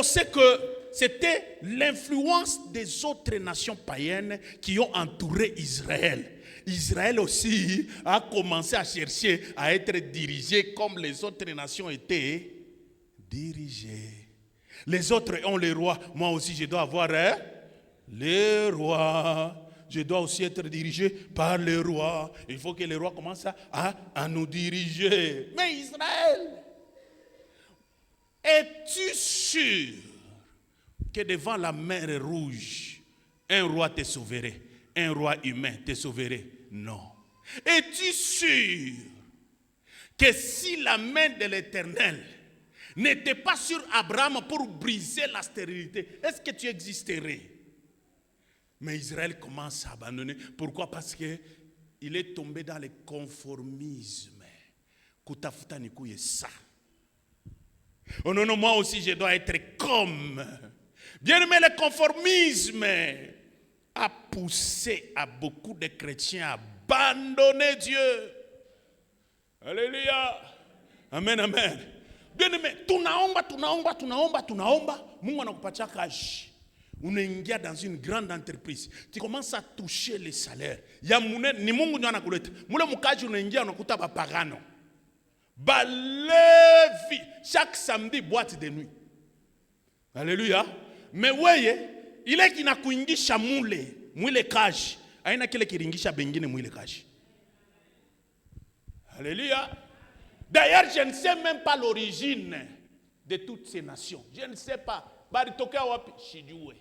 Speaker 1: c'est que c'était l'influence des autres nations païennes qui ont entouré Israël. Israël aussi a commencé à chercher à être dirigé comme les autres nations étaient dirigées. Les autres ont les rois. Moi aussi, je dois avoir les rois. Je dois aussi être dirigé par les rois. Il faut que les rois commencent à nous diriger. Mais Israël, es-tu sûr que devant la mer Rouge, un roi te sauverait, un roi humain te sauverait? Non. Es-tu sûr que si la main de l'Éternel n'était pas sur Abraham pour briser la stérilité, est-ce que tu existerais? Mais Israël commence à abandonner. Pourquoi? Parce qu'il est tombé dans le conformisme. Kutafuta nikuye ça. Oh non, moi aussi je dois être comme. Bien aimé, le conformisme a poussé à beaucoup de chrétiens à abandonner Dieu. Alléluia. Amen, amen. Bien aimé, tunaomba. Mungu anakupatia kazi. Unaingia dans une grande entreprise, tu commences à toucher les salaires. Ya ni Mungu ndio anakuleta. Mule mkaji unaingia unakuta bapagano. Balevi chaque samedi boîte de nuit. Alléluia. Mais weye ile kinakuingisha mule kaji. Haina kile kiringisha bengine mule kaji. Alléluia. D'ailleurs, je ne sais même pas l'origine de toutes ces nations. Je ne sais pas. Baritokea wapi shijue.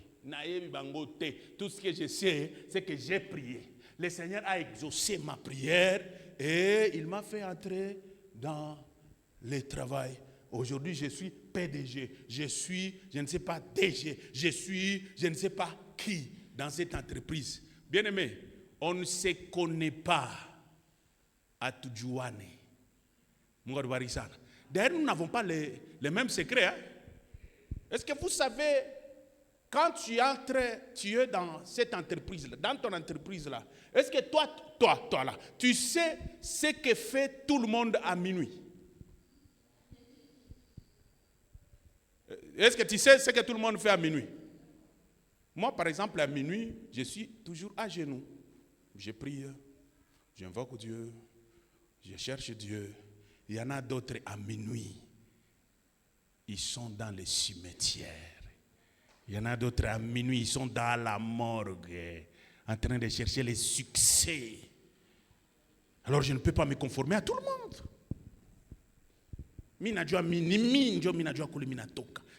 Speaker 1: Tout ce que je sais, c'est que j'ai prié. Le Seigneur a exaucé ma prière et il m'a fait entrer dans le travail. Aujourd'hui, je suis PDG. Je ne sais pas DG. Je ne sais pas qui dans cette entreprise. Bien aimé, on ne se connaît pas à Tudjouane. D'ailleurs, nous n'avons pas les mêmes secrets. Hein? Est-ce que vous savez, quand tu es dans cette entreprise-là, dans ton entreprise-là, est-ce que toi là, tu sais ce que fait tout le monde à minuit? Est-ce que tu sais ce que tout le monde fait à minuit? Moi, par exemple, à minuit, je suis toujours à genoux. Je prie, j'invoque Dieu, je cherche Dieu. Il y en a d'autres à minuit. Ils sont dans les cimetières. Il y en a d'autres à minuit, ils sont dans la morgue, en train de chercher les succès. Alors je ne peux pas me conformer à tout le monde.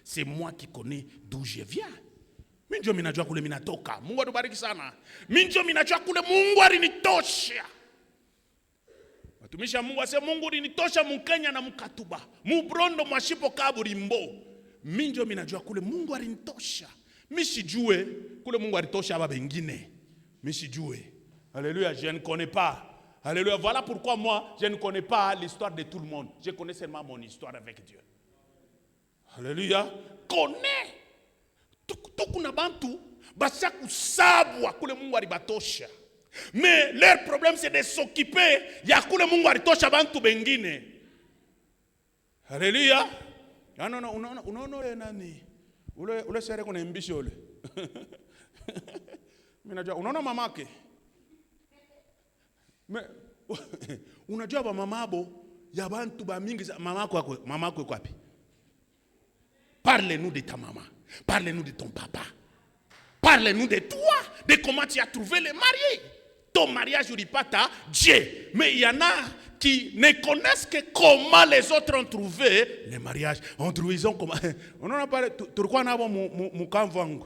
Speaker 1: C'est moi qui connais d'où je viens. Minjo minajua kule minatoka. Mungu atubariki sana. Minjo minajua kule Mungu alinitosha. Watumishi wa Mungu ase Mungu alinitosha Mkenya na Mkatuba. Mubrondo mwashipo kaburimbo. Minjo minajua kule Mungu alinitosha. Mishijue kule Mungu alitosha aba bengine. Mishijue. Alléluia, je ne connais pas. Alléluia, voilà pourquoi moi je ne connais pas l'histoire de tout le monde. Je connais seulement mon histoire avec Dieu. Alléluia. Connais. Tukuna bantu basa kusabwa kule Mungu alibatosha. Mais leur problème c'est de s'occuper ya kule Mungu alitosha bantu bengine. Alléluia. Unaona nani? Ule sere kuna mbisho ule. Mimi najua unaona mamake. Unajua ba mamabo ya bantu ba mingi mamako kwa wapi? Parle-nous de ta maman. Parle-nous de ton papa. Parle-nous de toi, de comment tu as trouvé le marié. Ton mariage ne dit pas ta Dieu. Mais il y en a qui ne connaissent que comment les autres ont trouvé le mariage. On trouve ils ont comment. On en a parlé. Tu crois n'avons mon camvangu.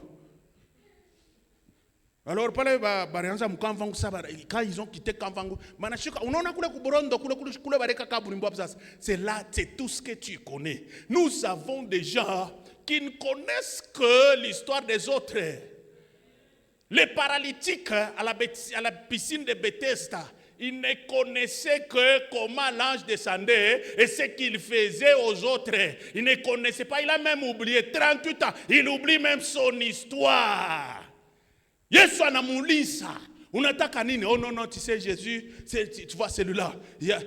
Speaker 1: Alors parlez barianza mukamvangu saba quand ils ont quitté Kamvangu. Manashika unaona kule kuborondo kule bareka kaburimbo sasa. C'est là c'est tout ce que tu connais. Nous avons des gens qui ne connaissent que l'histoire des autres. Les paralytiques à la piscine de Bethesda, ils ne connaissaient que comment l'ange descendait et ce qu'il faisait aux autres. Ils ne connaissaient pas, il a même oublié 38 ans, il oublie même son histoire. Yesu anamuuliza, unataka nini? Oh non, tu sais Jésus, tu vois celui-là.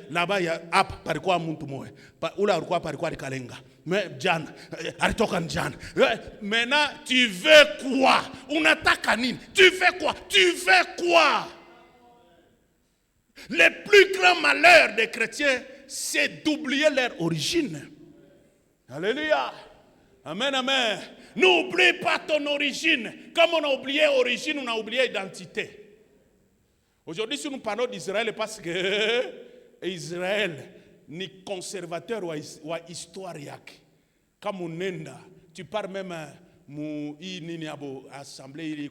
Speaker 1: Là-bas il y a par quoi muntu moe. Ula alikuwa par quoi likalenga. Mais Jan, alitoka Jan. Maintenant, tu veux quoi? Unataka nini? Tu veux quoi? Tu veux quoi? Le plus grand malheur des chrétiens, c'est d'oublier leur origine. Alléluia. Amen, amen. N'oublie pas ton origine. Comme on a oublié origine, on a oublié identité. Aujourd'hui, si nous parlons d'Israël, parce que Israël n'est conservateur ou histoire. Comme on est là, tu pars même à l'assemblée,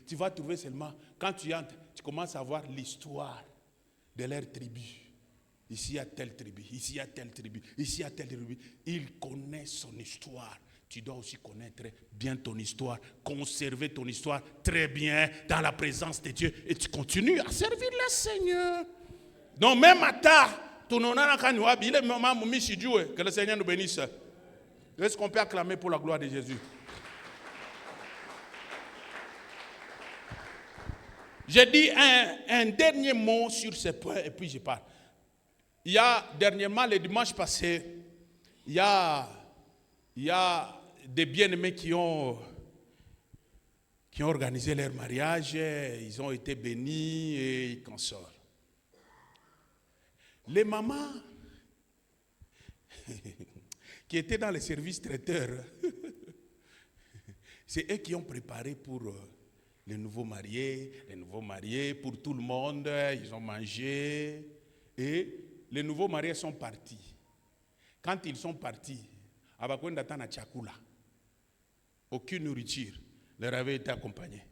Speaker 1: tu vas trouver seulement, quand tu entres, tu commences à voir l'histoire de leur tribu. Ici il y a telle tribu, ici il y a telle tribu, ici il y a telle tribu. Il connaît son histoire. Tu dois aussi connaître bien ton histoire, conserver ton histoire très bien dans la présence de Dieu et tu continues à servir le Seigneur. Donc même à ta, que le Seigneur nous bénisse. Est-ce qu'on peut acclamer pour la gloire de Jésus? J'ai dit un dernier mot sur ce point et puis je pars. Il y a dernièrement, le dimanche passé, il y a des bien-aimés qui ont organisé leur mariage, ils ont été bénis et ils consolent. Les mamans qui étaient dans les services traiteurs, c'est eux qui ont préparé pour les nouveaux mariés, pour tout le monde, ils ont mangé et les nouveaux mariés sont partis. Quand ils sont partis, aucune nourriture leur avait été accompagnée.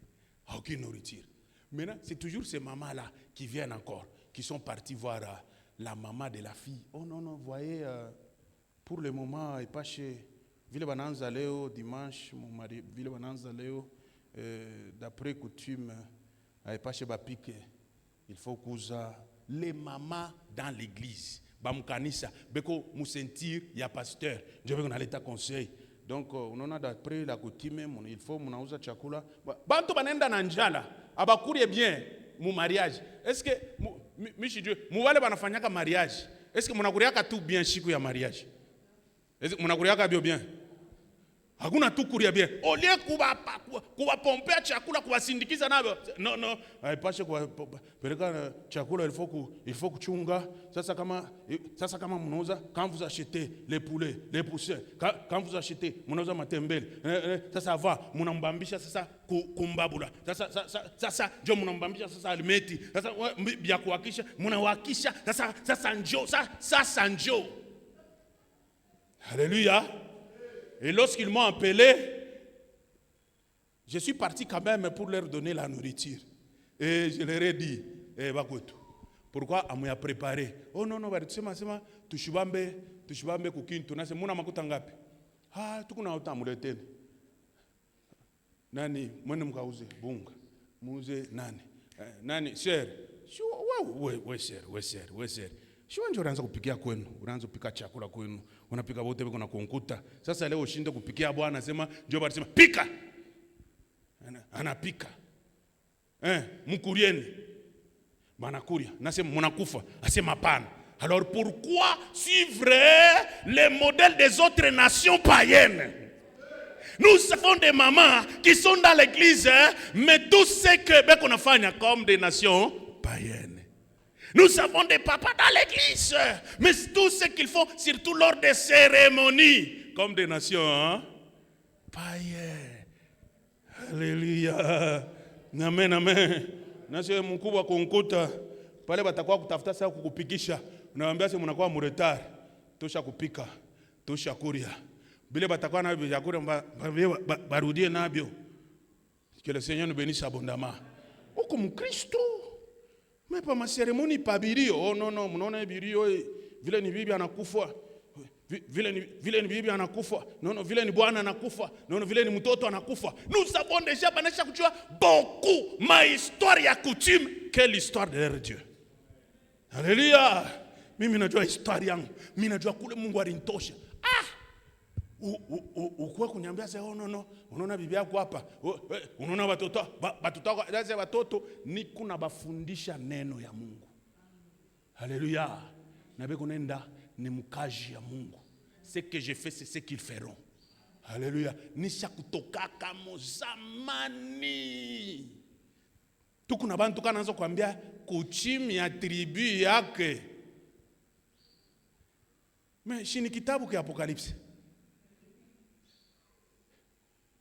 Speaker 1: Aucune nourriture. Maintenant, c'est toujours ces mamans-là qui viennent encore, qui sont partis voir la maman de la fille. Oh non, vous voyez, pour le moment, il n'est pas chez Ville Bananza Léo, dimanche, mon mari, Ville Bananza Léo, d'après coutume, il n'est pas chez Bapike. Il faut que les mamans dans l'église, Bamkanisa, Beko Moussentir, il y a pasteur, je veux qu'on a l'état conseil. Donc, on a d'après la coutume, il faut qu'on a chakula. Banto banenda nanjala, abakuri bien, mon mariage. Est-ce que, Michidieu, mouale banafanyaka mariage? Est-ce que mon akuriaka tout bien chiku ya mariage? Est-ce que mon akuriaka bien? Hakuna tu kuria bien. Au lieu kuba pomper chakula kuwasindikiza nabo. Non. Haipashe kwa peleka chakula il faut kuchunga. Sasa kama mnauza quand vous achetez les poulets, les poussins, quand vous achetez mnauza matembele. Sasa va mnambambisha sasa kumbabula. Sasa ndio mnambambisha sasa alimeti. Sasa bia kuhakisha mnawakisha sasa njo. Alléluia. Et lorsqu'ils m'ont appelé,
Speaker 2: Je suis parti quand même pour leur donner la nourriture. Et je leur ai dit, Bakoto, pourquoi on m'a préparé? Oh non, sema, tushibambe kukintu. Nase muna makuta ngapi? Tukuna utamuleteni. Nani, mwene mkauze, bunga. Muze, nani? Nani, sir. We sir. Shua njo unaanza kupikia kwenu, unaanza kupika chakula kwenu, unapika wote biko na kunkuta. Sasa leo ushinde kupikia bwana sema, njo bari sema, pika! Anapika. Mukurieni. Banakuria. Nasema munakufa. Asema pana. Alors pourquoi suivre les modèles des autres nations païennes? Nous avons des mamans qui sont dans l'église, mais tout ce que qu'on a fait comme des nations païennes. Nous avons des papas dans l'église, mais tout ce qu'ils font, surtout lors des cérémonies, comme des nations païennes. Alléluia. Amen. Nasi mkubwa kunkuta pale batakuwa kutafuta saa kukupikisha. Unawaambia sasa mnakuwa muretar. Tosha kupika, tosha kuria. Bile batakuwa na vyakula barudie nabyo. Que le Seigneur nous bénisse abondamment. Uko mkristo. Mais pas ma cérémonie pas birio. Oh non, mnaona birio vile ni bibi anakufa. Vile ni bibi anakufa. Non, vile ni bwana anakufa. Non, vile ni mtoto anakufa. Nous avons déjà banasha kujua beaucoup ma histoire ya coutume que l'histoire de leur Dieu. Alléluia. Mimi najua histoire yangu. Mimi najua kule Mungu alinitosha. Ukwe kuniambia sasa no. Unaona bibi yako hapa. Unaona watoto ni kuna bafundisha neno ya Mungu. Alléluia. Na beko nenda ni mkaji ya Mungu. Ce que je fais c'est ce qu'ils feront. Alléluia. Nisha kutoka kama zamani. Tukuna bantu kanaanza kuambia kuchimi ya tribu yake. Mais shini kitabu kia Apocalypse.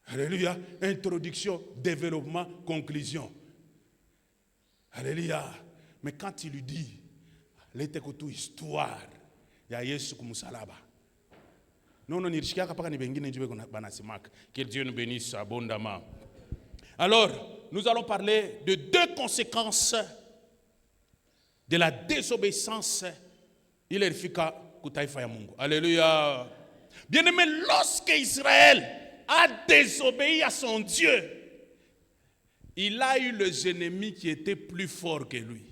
Speaker 2: Alléluia. Introduction, développement, conclusion. Alléluia. Mais quand il lui dit, l'étekotu histoire ya Yesu kumusalaba. Non, nirishikiaka paka ni bengine njube kuna banasimaka. Que Dieu nous bénisse abondamment. Alors, nous allons parler de deux conséquences de la désobéissance. Il érifika kutaifa ya Mungu. Alléluia. Bien-aimé, lorsque Israël a désobéi à son Dieu, il a eu les ennemis qui étaient plus forts que lui.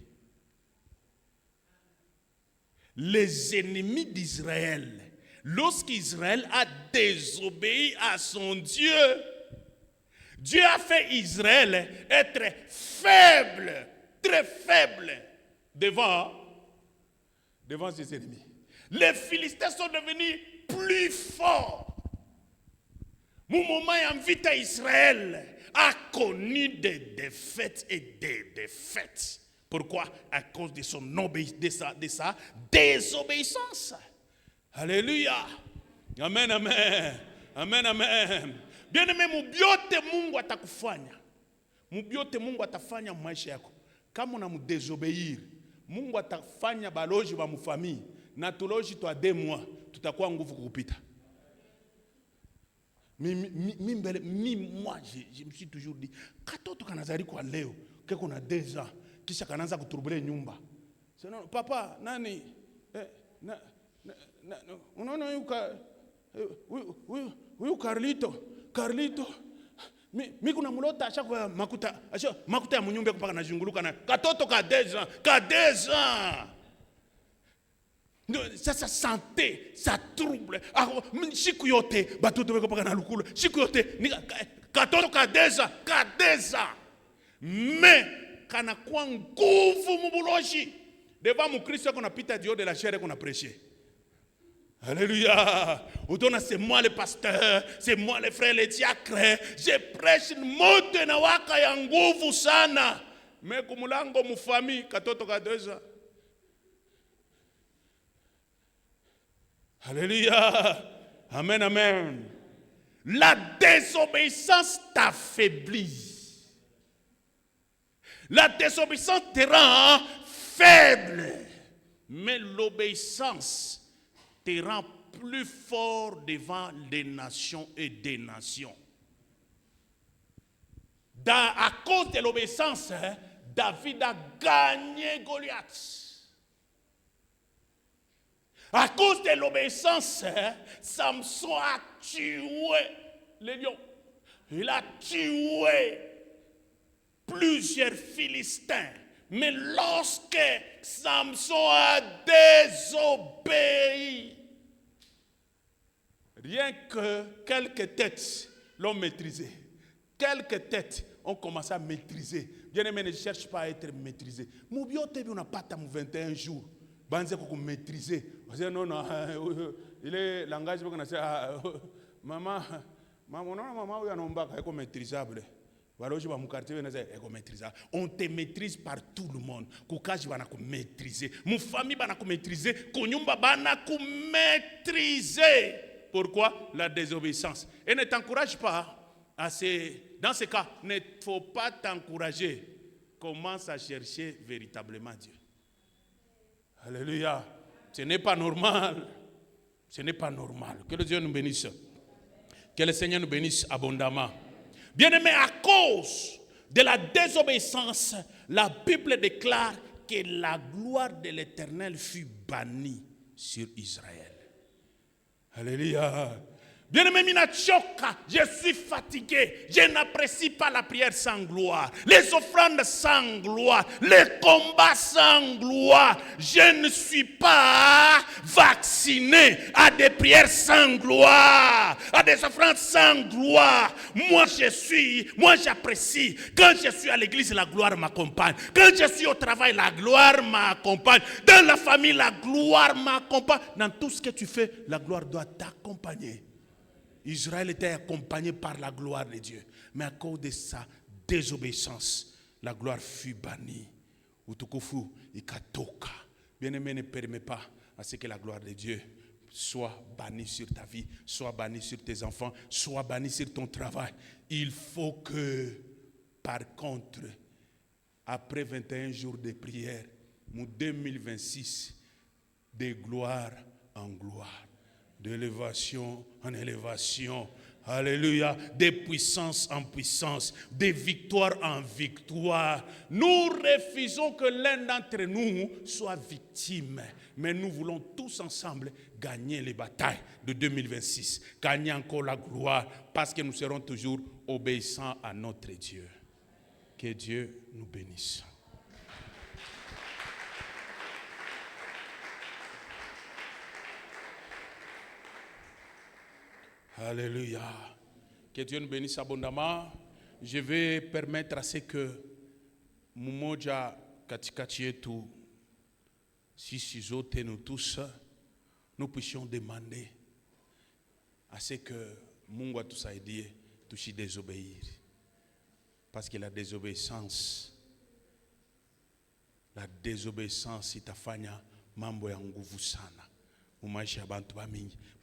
Speaker 2: Les ennemis d'Israël, lorsqu'Israël a désobéi à son Dieu, Dieu a fait Israël être faible, très faible devant ses ennemis. Les Philistins sont devenus plus forts. Mon moment en vita Israël a connu des défaites et des défaites. Pourquoi? À cause de sa désobéissance. Alléluia. Amen. Bien-aimé, mubyote Mungu atakufanya. Mubyote Mungu atafanya maisha yako. Kama unamdesobéir, Mungu atafanya baloji wa mfamii na tuloji twa 2 mois tutakuwa nguvu kukupita. Moi, je me suis toujours dit, katoto kanazari kwa leo, keko na 2 ans, kisha kanaanza kuturbule nyumba. Sasa papa, nani? Unaona huyu Carlito. Mimi kuna mlota ashakwa makuta ya mnyumba kupaka na junguluka na katoto ka 2 ans. Ça santé, ça trouble. Siku yote batoto beko paka na lukulu. Siku yote katoto ka 2 ans. Mais kana kwa nguvu mubuloshi. Devant mon Christ qu'on a pita dio de la chair qu'on a prêché. Alléluia. C'est moi le pasteur, c'est moi le frère le diacre. Je prêche moto na waka ya nguvu sana. Mais kumulango mu famille katoto ka 2 ans. Alléluia. Amen. La désobéissance t'affaiblit. La désobéissance te rend faible. Mais l'obéissance te rend plus fort devant les nations et des nations. À cause de l'obéissance, David a gagné Goliath. À cause de l'obéissance, Samson a tué les lions. Il a tué plusieurs Philistins. Mais lorsque Samson a désobéi, rien que quelques têtes l'ont maîtrisé. Quelques têtes ont commencé à maîtriser. Bien-aimé, ne cherche pas à être maîtrisé. Moubio tebi on n'a pas 21 jours. Banze ko maîtriser. Non, non, il est langage qu'on a dit maman, maman, on est maîtrisable. On te maîtrise par tout le monde. Kukaji bana ko maîtriser. Mon famille bana ko maîtriser. Konyumba bana ko maîtriser. Pourquoi? La désobéissance. Et ne t'encourage pas à dans ce cas, il ne faut pas t'encourager. Commence à chercher véritablement Dieu. Alléluia. Ce n'est pas normal. Ce n'est pas normal. Que le Dieu nous bénisse. Que le Seigneur nous bénisse abondamment. Bien-aimés, à cause de la désobéissance, la Bible déclare que la gloire de l'Éternel fut bannie sur Israël. Alléluia. Bien-aimé Minachoka, je suis fatigué. Je n'apprécie pas la prière sans gloire. Les offrandes sans gloire. Les combats sans gloire. Je ne suis pas vacciné à des prières sans gloire. À des offrandes sans gloire. Moi j'apprécie. Quand je suis à l'église, la gloire m'accompagne. Quand je suis au travail, la gloire m'accompagne. Dans la famille, la gloire m'accompagne. Dans tout ce que tu fais, la gloire doit t'accompagner. Israël était accompagné par la gloire de Dieu. Mais à cause de sa désobéissance, la gloire fut bannie. Utukufu ikatoka. Bien-aimé, ne permet pas à ce que la gloire de Dieu soit bannie sur ta vie, soit bannie sur tes enfants, soit bannie sur ton travail. Il faut que, par contre, après 21 jours de prière, mon 2026, de gloire en gloire, d'élévation en élévation, alléluia, de puissance en puissance, de victoire en victoire. Nous refusons que l'un d'entre nous soit victime, mais nous voulons tous ensemble gagner les batailles de 2026, gagner encore la gloire, parce que nous serons toujours obéissants à notre Dieu. Que Dieu nous bénisse. Alléluia. Que Dieu nous bénisse abondamment. Je vais permettre à ce que mmoja katikati yetu sisi zote nous tous nous puissions demander à ce que Mungu atusaidie tusidésobéir. Parce que la désobéissance itafanya mambo ya nguvu sana.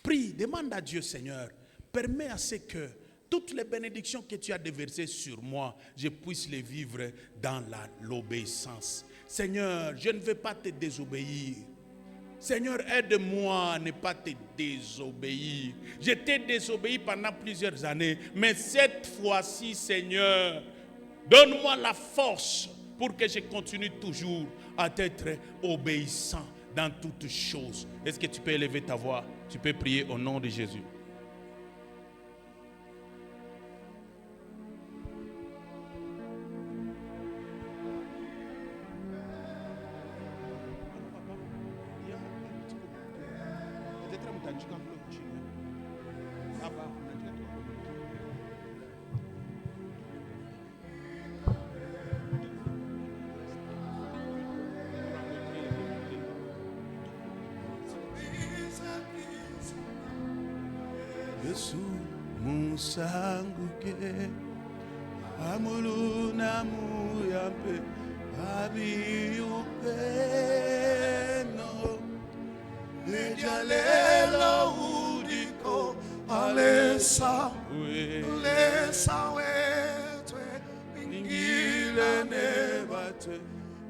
Speaker 2: Prie, demande à Dieu, Seigneur, permets à ce que toutes les bénédictions que tu as déversées sur moi, je puisse les vivre dans l'obéissance. Seigneur, je ne veux pas te désobéir. Seigneur, aide-moi à ne pas te désobéir. Je t'ai désobéi pendant plusieurs années, mais cette fois-ci, Seigneur, donne-moi la force pour que je continue toujours à être obéissant dans toutes choses. Est-ce que tu peux élever ta voix? Tu peux prier au nom de Jésus. Yesu musanguke amulu namu yampe abiyupeno
Speaker 3: Ejalelo udiko alesa wetwe ingile
Speaker 2: nebate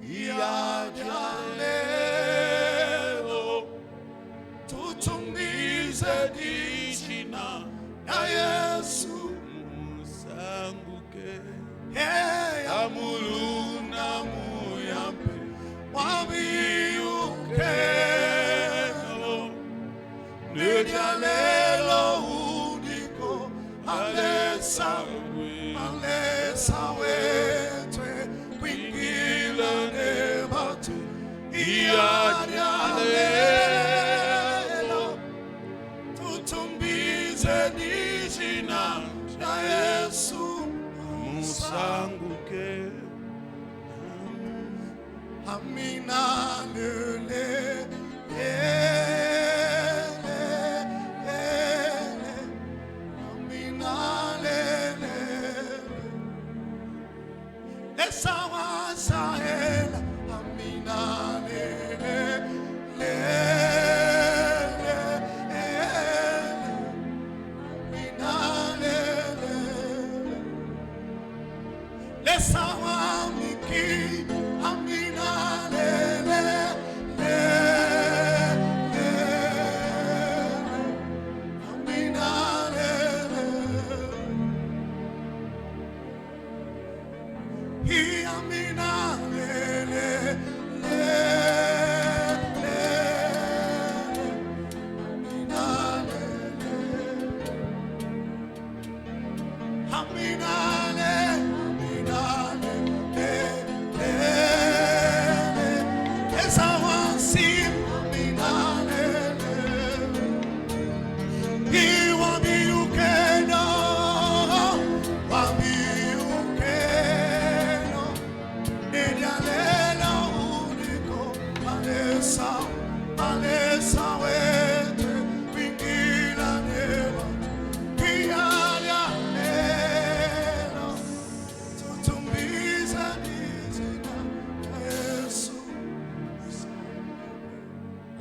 Speaker 3: yajalelo tutumbize dishina na Yesu
Speaker 2: musanguke muluna muyambe wabiyukeno nejalelo udiko alesa wetwe kwingila nebatu iyajalelo tutumbize dijina na Yesu musanguke amina lele amina lele esawa sahela amina lele amina lele esawa miki amina lele amina lele hi amina lele amina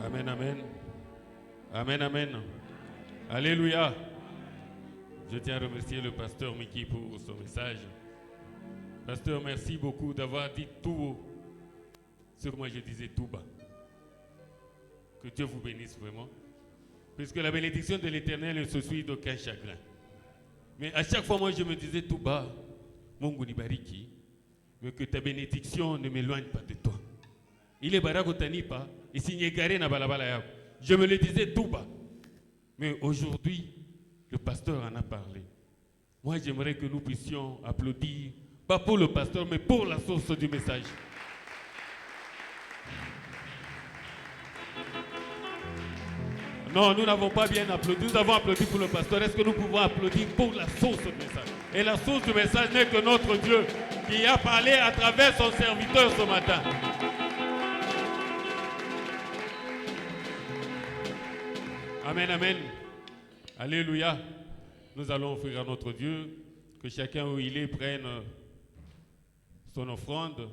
Speaker 2: Amen, amen. Amen, amen. Alléluia. Je tiens à remercier le pasteur Mickey pour son message. Pasteur, merci beaucoup d'avoir dit tout haut ce que moi je disais tout bas. Que Dieu vous bénisse vraiment. Puisque la bénédiction de l'Éternel ne se suit d'aucun chagrin. Mais à chaque fois, moi je me disais tout bas, Mungu nibariki, mais que ta bénédiction ne m'éloigne pas de toi. Il est barakotanipa, et signé na balabala yako. Je me le disais tout bas. Mais aujourd'hui, le pasteur en a parlé. Moi, j'aimerais que nous puissions applaudir, pas pour le pasteur, mais pour la source du message. Non, nous n'avons pas bien applaudi. Nous avons applaudi pour le pasteur. Est-ce que nous pouvons applaudir pour la source du message? Et la source du message n'est que notre Dieu qui a parlé à travers son serviteur ce matin. Amen, amen. Alléluia. Nous allons offrir à notre Dieu que chacun où il est prenne son offrande.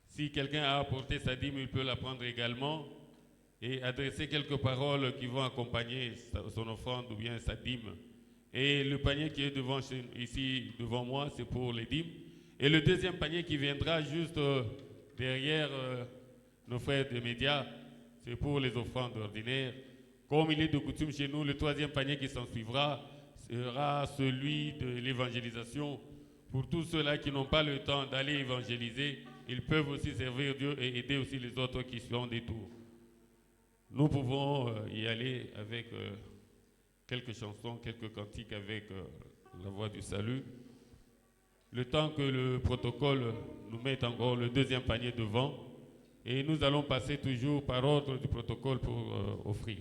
Speaker 2: Si quelqu'un a apporté sa dîme, il peut la prendre également et adresser quelques paroles qui vont accompagner son offrande ou bien sa dîme. Et le panier qui est ici devant moi, c'est pour les dîmes. Et le deuxième panier qui viendra juste derrière nos frères des médias, c'est pour les offrandes ordinaires. Comme il est de coutume chez nous, le troisième panier qui s'en suivra sera celui de l'évangélisation. Pour tous ceux-là qui n'ont pas le temps d'aller évangéliser, ils peuvent aussi servir Dieu et aider aussi les autres qui sont des tours. Nous pouvons y aller avec quelques chansons, quelques cantiques avec la voix du salut. Le temps que le protocole nous mette encore le deuxième panier devant, et nous allons passer toujours par ordre du protocole pour offrir.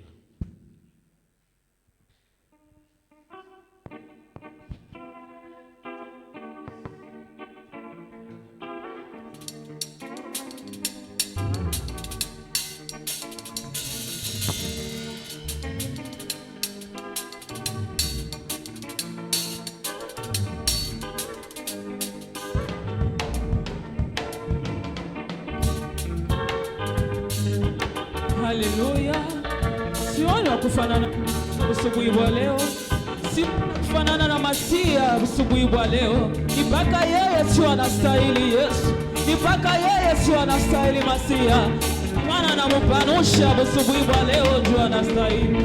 Speaker 4: Haleluya. Sioni wakufanana usubuhi wa leo. Si kufanana na Masia usubuhi wa leo. Mpaka yeye sio anastahili Yesu. Mpaka yeye sio anastahili Masia. Maana anamupanusha usubuhi wa leo ndio anastahili.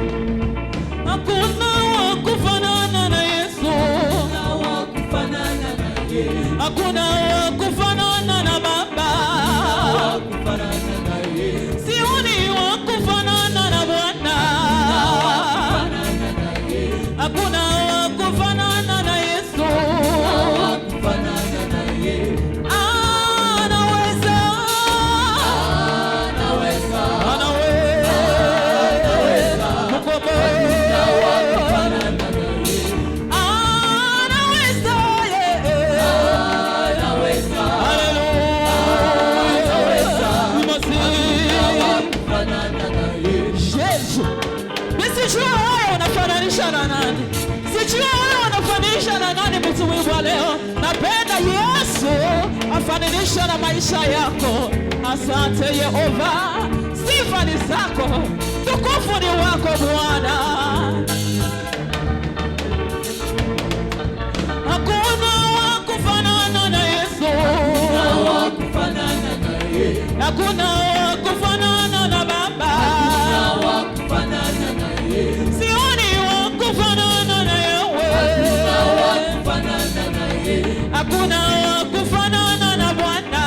Speaker 4: Hakuna wakufanana na Yesu. Hakuna wakufanana na Yesu. hakuna wa kufanana na Baba, sioni wa kufanana na Bwana, hakuna wa kufanana na Yesu. Leo napenda Yesu afananisha na maisha yako. Asante Yehova, sifa ni zako, tukufu ni wako Bwana. Hakuna wa kufanana na Yesu, hakuna wa kufanana na Baba, sioni wa kufanana na Yewe, hakuna wa kufanana na Bwana,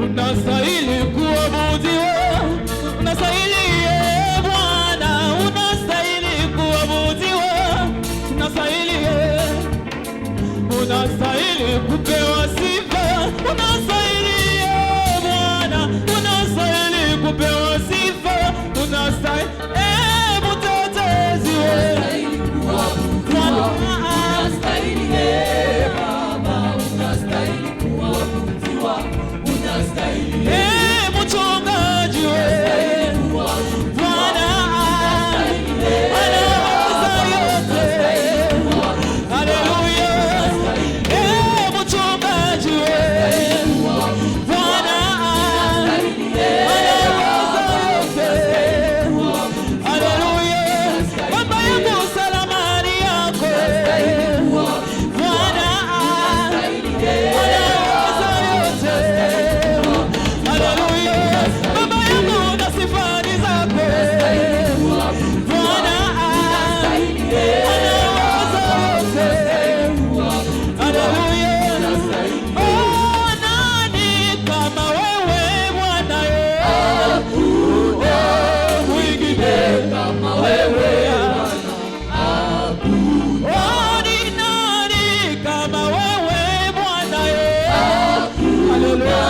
Speaker 4: unastahili kuabudiwa, unastahili Bwana, unastahili kuabudiwa, unastahili kupewa sifa, unastahili Bwana, unastahili kupewa sifa, unastahili mtetezi wewe, unastahili Baba, unastahili kuabudiwa, unastahili mchungaji wewe, Bwana anaweza yote. Haleluya, mchungaji wewe, Bwana anaweza yote. Haleluya, baba yangu salamani yako Bwana anaweza yote. Haleluya, baba yangu na sifani zako Bwana anaweza yote. Haleluya, oh, nani kama wewe Bwana, mwingine kama wewe Bwana, oh, ni nani kama wewe Bwana, haleluya,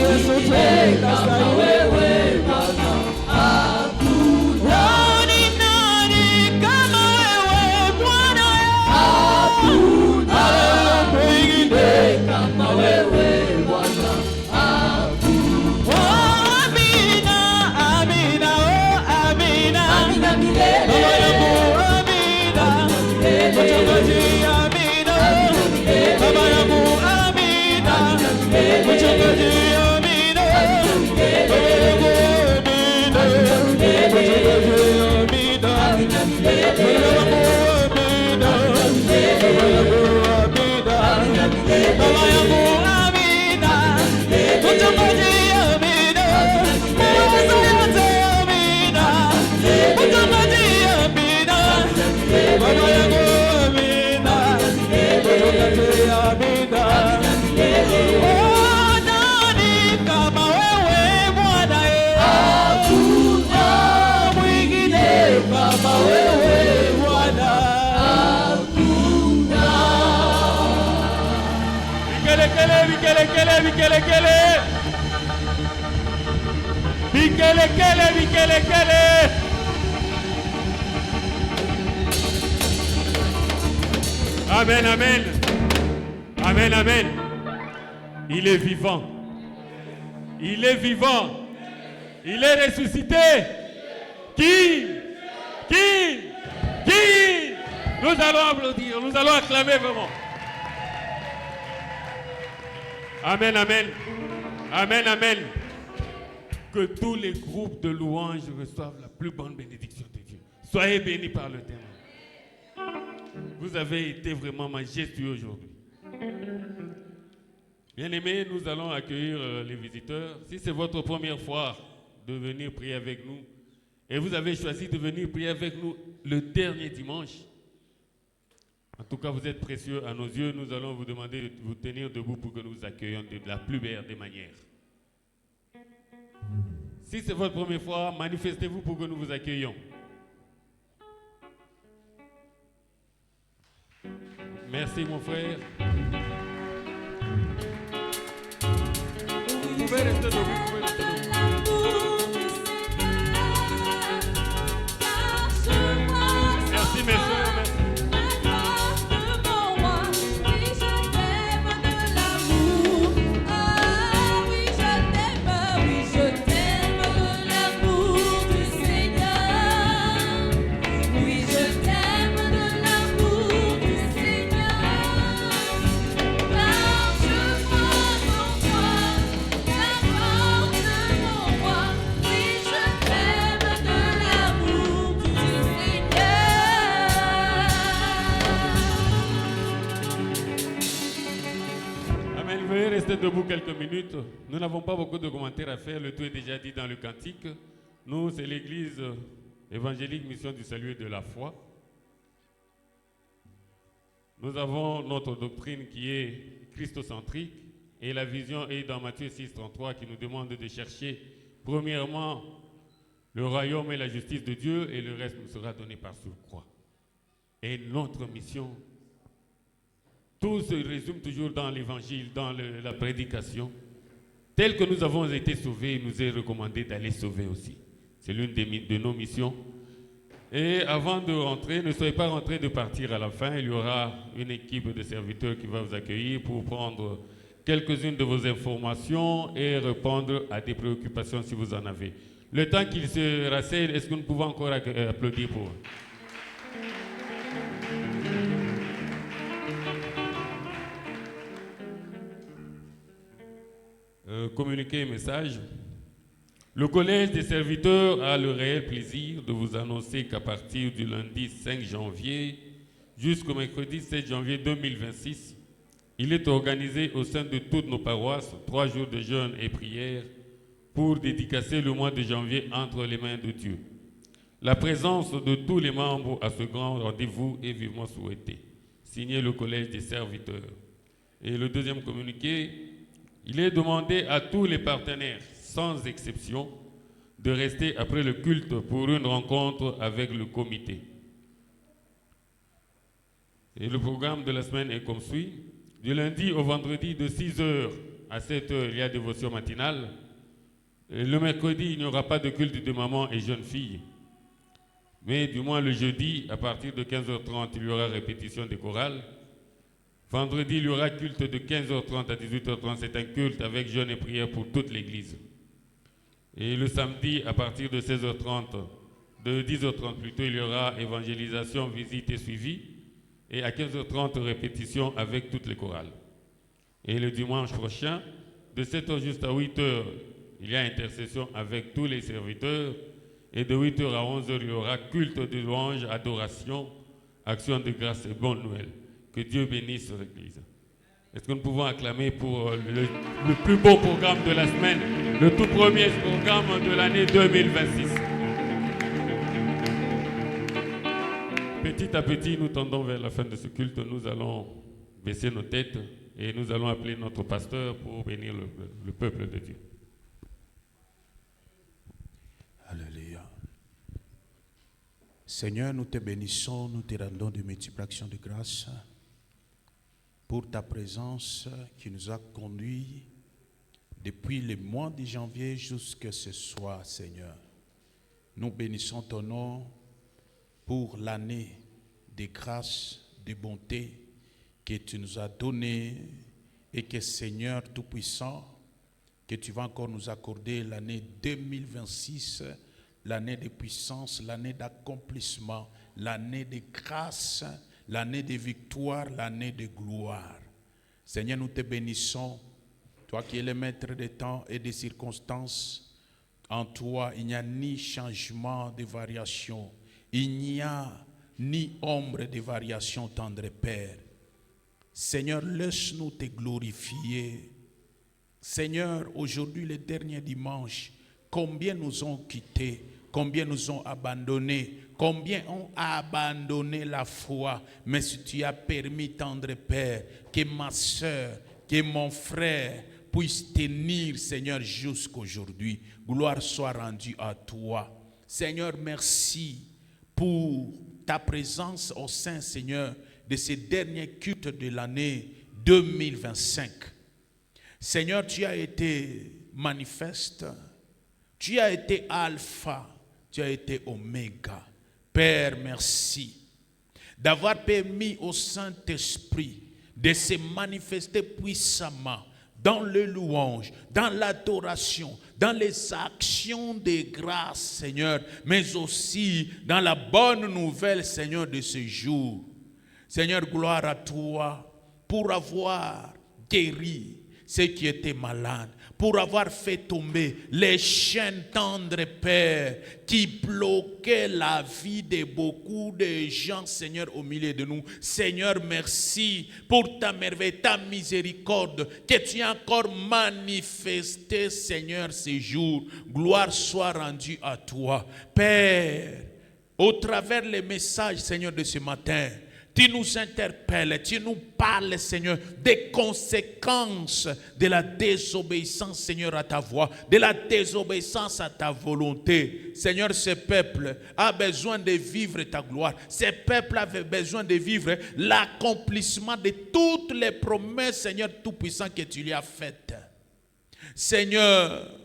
Speaker 4: Yesu kama wewe Bwana, oh, ni nani kama wewe Bwana, haleluya, mwingine kama wewe Bwana, oh, amina, amina, oh, amina, amina milele, baba yangu amina, mchungaji amina, baba yangu amina, mchungaji amina, baba yangu amina, mchungaji amina, baba yangu amina, baba yangu amina, baba yangu amina, mchungaji amina, mweza yote amina, mchungaji amina, baba yangu amina, mchungaji amina. Oh, nani kama wewe Bwana, hakuna mwingine kama wewe Bwana, hakuna.
Speaker 2: Vikelekele, vikelekele, vikelekele. Vikelekele, vikelekele. Amen, amen. Amen, amen. Il est vivant. Il est vivant. Il est ressuscité. Qui? Nous allons applaudir, nous allons acclamer vraiment. Amen, amen. Amen, amen.
Speaker 5: que tous les groupes de louanges reçoivent la plus bonne bénédiction de Dieu. Soyez bénis par le témoin. Vous avez été vraiment majestueux aujourd'hui. Bien-aimés, nous allons accueillir les visiteurs. Si c'est votre première fois de venir prier avec nous, et vous avez choisi de venir prier avec nous le dernier dimanche, en tout cas vous êtes précieux à nos yeux, nous allons vous demander de vous tenir debout pour que nous vous accueillions de la plus belle des manières. Si c'est votre première fois, manifestez-vous pour que nous vous accueillions. Merci mon frère. Vous pouvez rester debout, vous pouvez rester debout. Merci mes soeurs, merci. Restez debout quelques minutes. Nous n'avons pas beaucoup de commentaires à faire. Le tout est déjà dit dans le cantique. Nous, c'est l'église évangélique Mission du Salut et de la Foi. Nous avons notre doctrine qui est christocentrique et la vision est dans Matthieu 6,33 qui nous demande de chercher premièrement le royaume et la justice de Dieu et le reste nous sera donné par surcroît. Et notre mission, tout se résume toujours dans l'évangile, dans la prédication. Tel que nous avons été sauvés, il nous est recommandé d'aller sauver aussi. C'est l'une de nos missions. Et avant de rentrer, ne soyez pas rentrés de partir à la fin. Il y aura une équipe de serviteurs qui va vous accueillir pour prendre quelques-unes de vos informations et répondre à des préoccupations si vous en avez. Le temps qu'ils se rasseyent, est-ce que nous pouvons encore applaudir pour eux? Communiquer un message. Le collège des serviteurs a le réel plaisir de vous annoncer qu'à partir du lundi 5 janvier jusqu'au mercredi 7 janvier 2026, il est organisé au sein de toutes nos paroisses 3 jours de jeûne et prière pour dédicacer le mois de janvier entre les mains de Dieu. La présence de tous les membres à ce grand rendez-vous est vivement souhaitée. Signé le collège des serviteurs. Et le deuxième communiqué, il est demandé à tous les partenaires, sans exception, de rester après le culte pour une rencontre avec le comité. Et le programme de la semaine est comme suit. Du lundi au vendredi, de 6h à 7h, il y a dévotion matinale. Et le mercredi, il n'y aura pas de culte de maman et jeunes filles. Mais du moins le jeudi, à partir de 15h30, il y aura répétition des chorales. Vendredi, il y aura culte de 15h30 à 18h30. C'est un culte avec jeûne et prière pour toute l'église. Et le samedi, à partir de 16h30, de 10h30 plutôt, il y aura évangélisation, visite et suivi. Et à 15h30, répétition avec toutes les chorales. Et le dimanche prochain, de 7h jusqu'à 8h, il y a intercession avec tous les serviteurs. Et de 8h à 11h, il y aura culte de louange, adoration, action de grâce et bonne nouvelle. Que Dieu bénisse l'Église. Est-ce que nous pouvons acclamer pour le plus beau programme de la semaine, le tout premier programme de l'année 2026. Petit à petit, nous tendons vers la fin de ce culte. Nous allons baisser nos têtes et nous allons appeler notre pasteur pour bénir le peuple de Dieu.
Speaker 1: Alléluia. Seigneur, nous te bénissons, nous te rendons de multiples actions de grâce pour ta présence qui nous a conduits depuis le mois de janvier jusqu'à ce soir, Seigneur. Nous bénissons ton nom pour l'année de grâce, de bonté que tu nous as donnée et que, Seigneur Tout-Puissant, que tu vas encore nous accorder l'année 2026, l'année de puissance, l'année d'accomplissement, l'année de grâce, l'année de victoire, l'année de gloire. Seigneur, nous te bénissons, toi qui es le maître des temps et des circonstances, En toi, il n'y a ni changement de variation. Il n'y a ni ombre de variation, tendre Père. Seigneur, laisse-nous te glorifier. Seigneur, aujourd'hui, le dernier dimanche, combien nous ont quittés, combien nous ont abandonnés, combien ont abandonné la foi. Mais si tu as permis, tendre Père, que ma soeur, que mon frère puisse tenir, Seigneur, jusqu'aujourd'hui. Gloire soit rendue à toi. Seigneur, merci pour ta présence au sein, Seigneur, de ces derniers cultes de l'année 2025. Seigneur, tu as été manifeste, tu as été alpha, tu as été oméga. Père, merci d'avoir permis au Saint-Esprit de se manifester puissamment dans le louange, dans l'adoration, dans les actions de grâce, Seigneur, mais aussi dans la bonne nouvelle, Seigneur, de ce jour. Seigneur, gloire à toi pour avoir guéri ceux qui étaient malades, pour avoir fait tomber les chaînes, tendres Père, qui bloquaient la vie de beaucoup de gens, Seigneur, au milieu de nous. Seigneur, merci pour ta merveille, ta miséricorde, que tu as encore manifesté, Seigneur, ces jours. Gloire soit rendue à toi. Père, au travers les messages, Seigneur, de ce matin, tu nous interpelles, tu nous parles, Seigneur, des conséquences de la désobéissance, Seigneur, à ta voix, de la désobéissance à ta volonté. Seigneur, ce peuple a besoin de vivre ta gloire. Ce peuple avait besoin de vivre l'accomplissement de toutes les promesses, Seigneur, tout-puissant que tu lui as faites. Seigneur,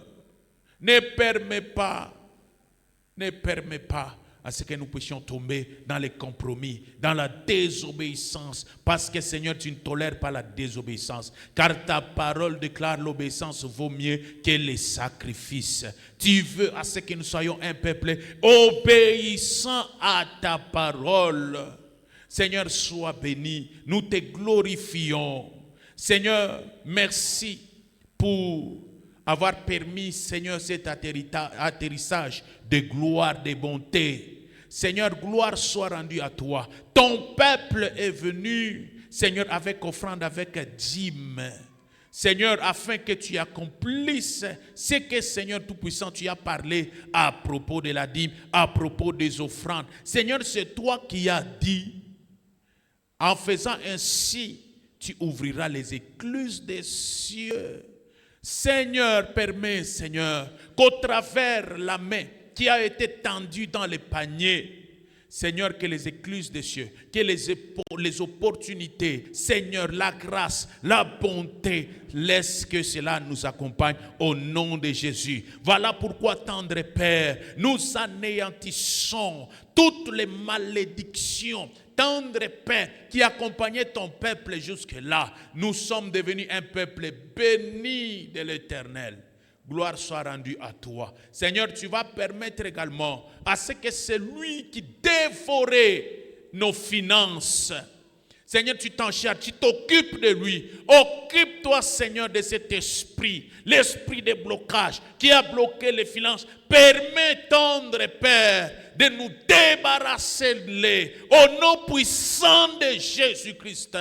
Speaker 1: ne permets pas à ce que nous puissions tomber dans les compromis, dans la désobéissance. Parce que Seigneur, tu ne tolères pas la désobéissance. Car ta parole déclare l'obéissance vaut mieux que les sacrifices. Tu veux à ce que nous soyons un peuple obéissant à ta parole. Seigneur, sois béni. Nous te glorifions. Seigneur, merci pour avoir permis, Seigneur, cet atterrissage de gloire, de bonté. Seigneur, gloire soit rendue à toi. Ton peuple est venu, Seigneur, avec offrande, avec dîme. Seigneur, afin que tu accomplisses ce que, Seigneur Tout-Puissant, tu as parlé à propos de la dîme, à propos des offrandes. Seigneur, c'est toi qui as dit, en faisant ainsi, tu ouvriras les écluses des cieux. Seigneur, permets, Seigneur, qu'au travers la main qui a été tendue dans les paniers, Seigneur, que les écluses des cieux, que les opportunités, Seigneur, la grâce, la bonté, laisse que cela nous accompagne au nom de Jésus. Voilà pourquoi, tendre Père, nous anéantissons toutes les malédictions. Tendre Père qui accompagnait ton peuple jusque-là, nous sommes devenus un peuple béni de l'Éternel. Gloire soit rendue à toi. Seigneur, tu vas permettre également à ce que celui qui dévorait nos finances, Seigneur, tu t'en charges, tu t'occupes de lui. Occupe-toi, Seigneur, de cet esprit, l'esprit de blocage qui a bloqué les finances. Permets, tendre Père, de nous débarrasser au nom puissant de Jésus-Christ.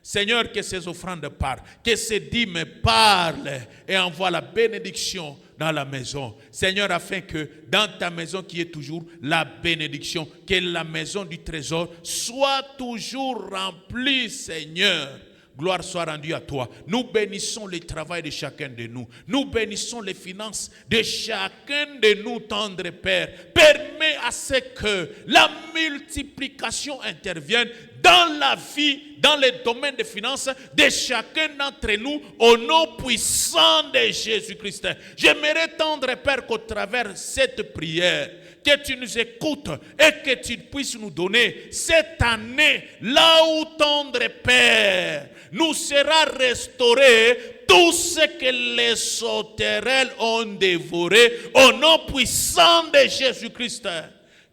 Speaker 1: Seigneur, que ces offrandes parlent, que ces dîmes parlent et envoie la bénédiction dans la maison. Seigneur, afin que dans ta maison qui est toujours la bénédiction, que la maison du trésor soit toujours remplie, Seigneur. Gloire soit rendue à toi. Nous bénissons le travail de chacun de nous. Nous bénissons les finances de chacun de nous, tendre Père. Permets à ce que la multiplication intervienne dans la vie, dans le domaine des finances de chacun d'entre nous, au nom puissant de Jésus-Christ. J'aimerais, tendre Père, qu'au travers cette prière, que tu nous écoutes et que tu puisses nous donner cette année, là où, tendre Père, nous sera restauré tout ce que les sauterelles ont dévoré, au nom puissant de Jésus-Christ.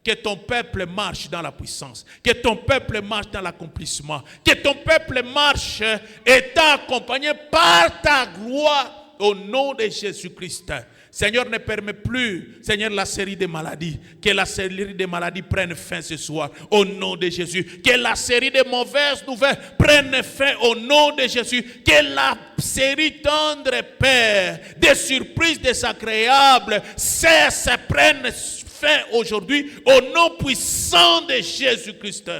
Speaker 1: Que ton peuple marche dans la puissance, que ton peuple marche dans l'accomplissement, que ton peuple marche étant accompagné par ta gloire, au nom de Jésus-Christ. Seigneur, ne permet plus, Seigneur, la série des maladies. Que la série des maladies prenne fin ce soir, au nom de Jésus. Que la série de mauvaises nouvelles prenne fin au nom de Jésus. Que la série tendre, Père, des surprises désagréables cesse, prenne fin aujourd'hui, au nom puissant de Jésus-Christ.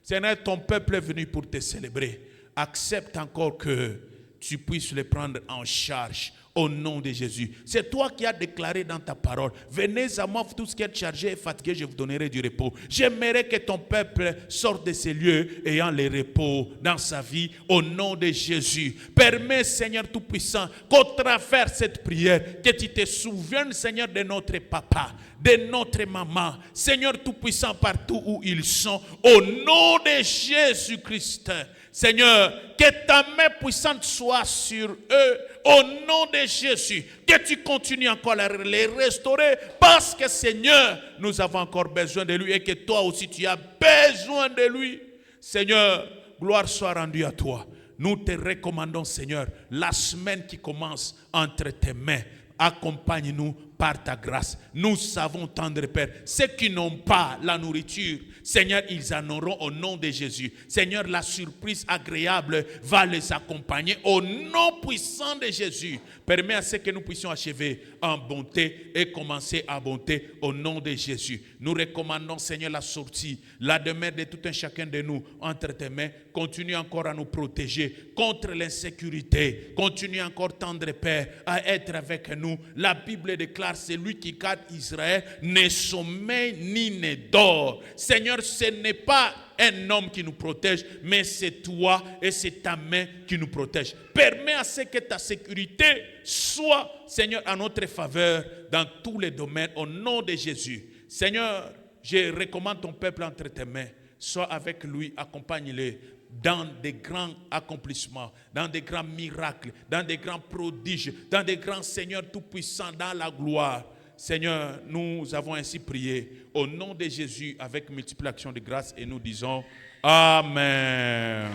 Speaker 1: Seigneur, ton peuple est venu pour te célébrer. Accepte encore que tu puisses le prendre en charge. Au nom de Jésus. C'est toi qui as déclaré dans ta parole. Venez à moi, tous qui êtes chargés et fatigués, je vous donnerai du repos. J'aimerais que ton peuple sorte de ces lieux ayant le repos dans sa vie. Au nom de Jésus. Permets, Seigneur Tout-Puissant, qu'au travers cette prière, que tu te souviennes, Seigneur, de notre papa, de notre maman. Seigneur Tout-Puissant, partout où ils sont. Au nom de Jésus-Christ. Seigneur, que ta main puissante soit sur eux au nom de Jésus. Que tu continues encore à les restaurer parce que Seigneur, nous avons encore besoin de lui et que toi aussi tu as besoin de lui. Seigneur, gloire soit rendue à toi. Nous te recommandons, Seigneur, la semaine qui commence entre tes mains. Accompagne-nous par ta grâce. Nous savons, tendre Père, ceux qui n'ont pas la nourriture, Seigneur, ils en auront au nom de Jésus. Seigneur, la surprise agréable va les accompagner au nom puissant de Jésus. Permets à ce que nous puissions achever en bonté et commencer à bonté au nom de Jésus. Nous recommandons, Seigneur, la sortie, la demeure de tout un chacun de nous entre tes mains. Continue encore à nous protéger contre l'insécurité. Continue encore, tendre Père, à être avec nous. La Bible déclare, celui qui garde Israël ne sommeille ni ne dort. Seigneur, ce n'est pas un homme qui nous protège, mais c'est toi et c'est ta main qui nous protège. Permets à ce que ta sécurité soit, Seigneur, à notre faveur dans tous les domaines, au nom de Jésus. Seigneur, je recommande ton peuple entre tes mains. Sois avec lui, accompagne-le dans des grands accomplissements, dans des grands miracles, dans des grands prodiges, dans des grands seigneurs tout-puissants, dans la gloire. Seigneur, nous avons ainsi prié au nom de Jésus avec multiplication de grâce et nous disons Amen.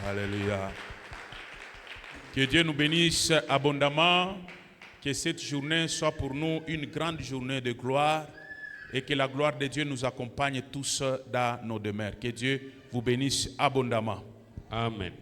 Speaker 1: Alléluia. Que Dieu nous bénisse abondamment, que cette journée soit pour nous une grande journée de gloire et que la gloire de Dieu nous accompagne tous dans nos demeures. Que Dieu vous bénisse abondamment.
Speaker 5: Amen.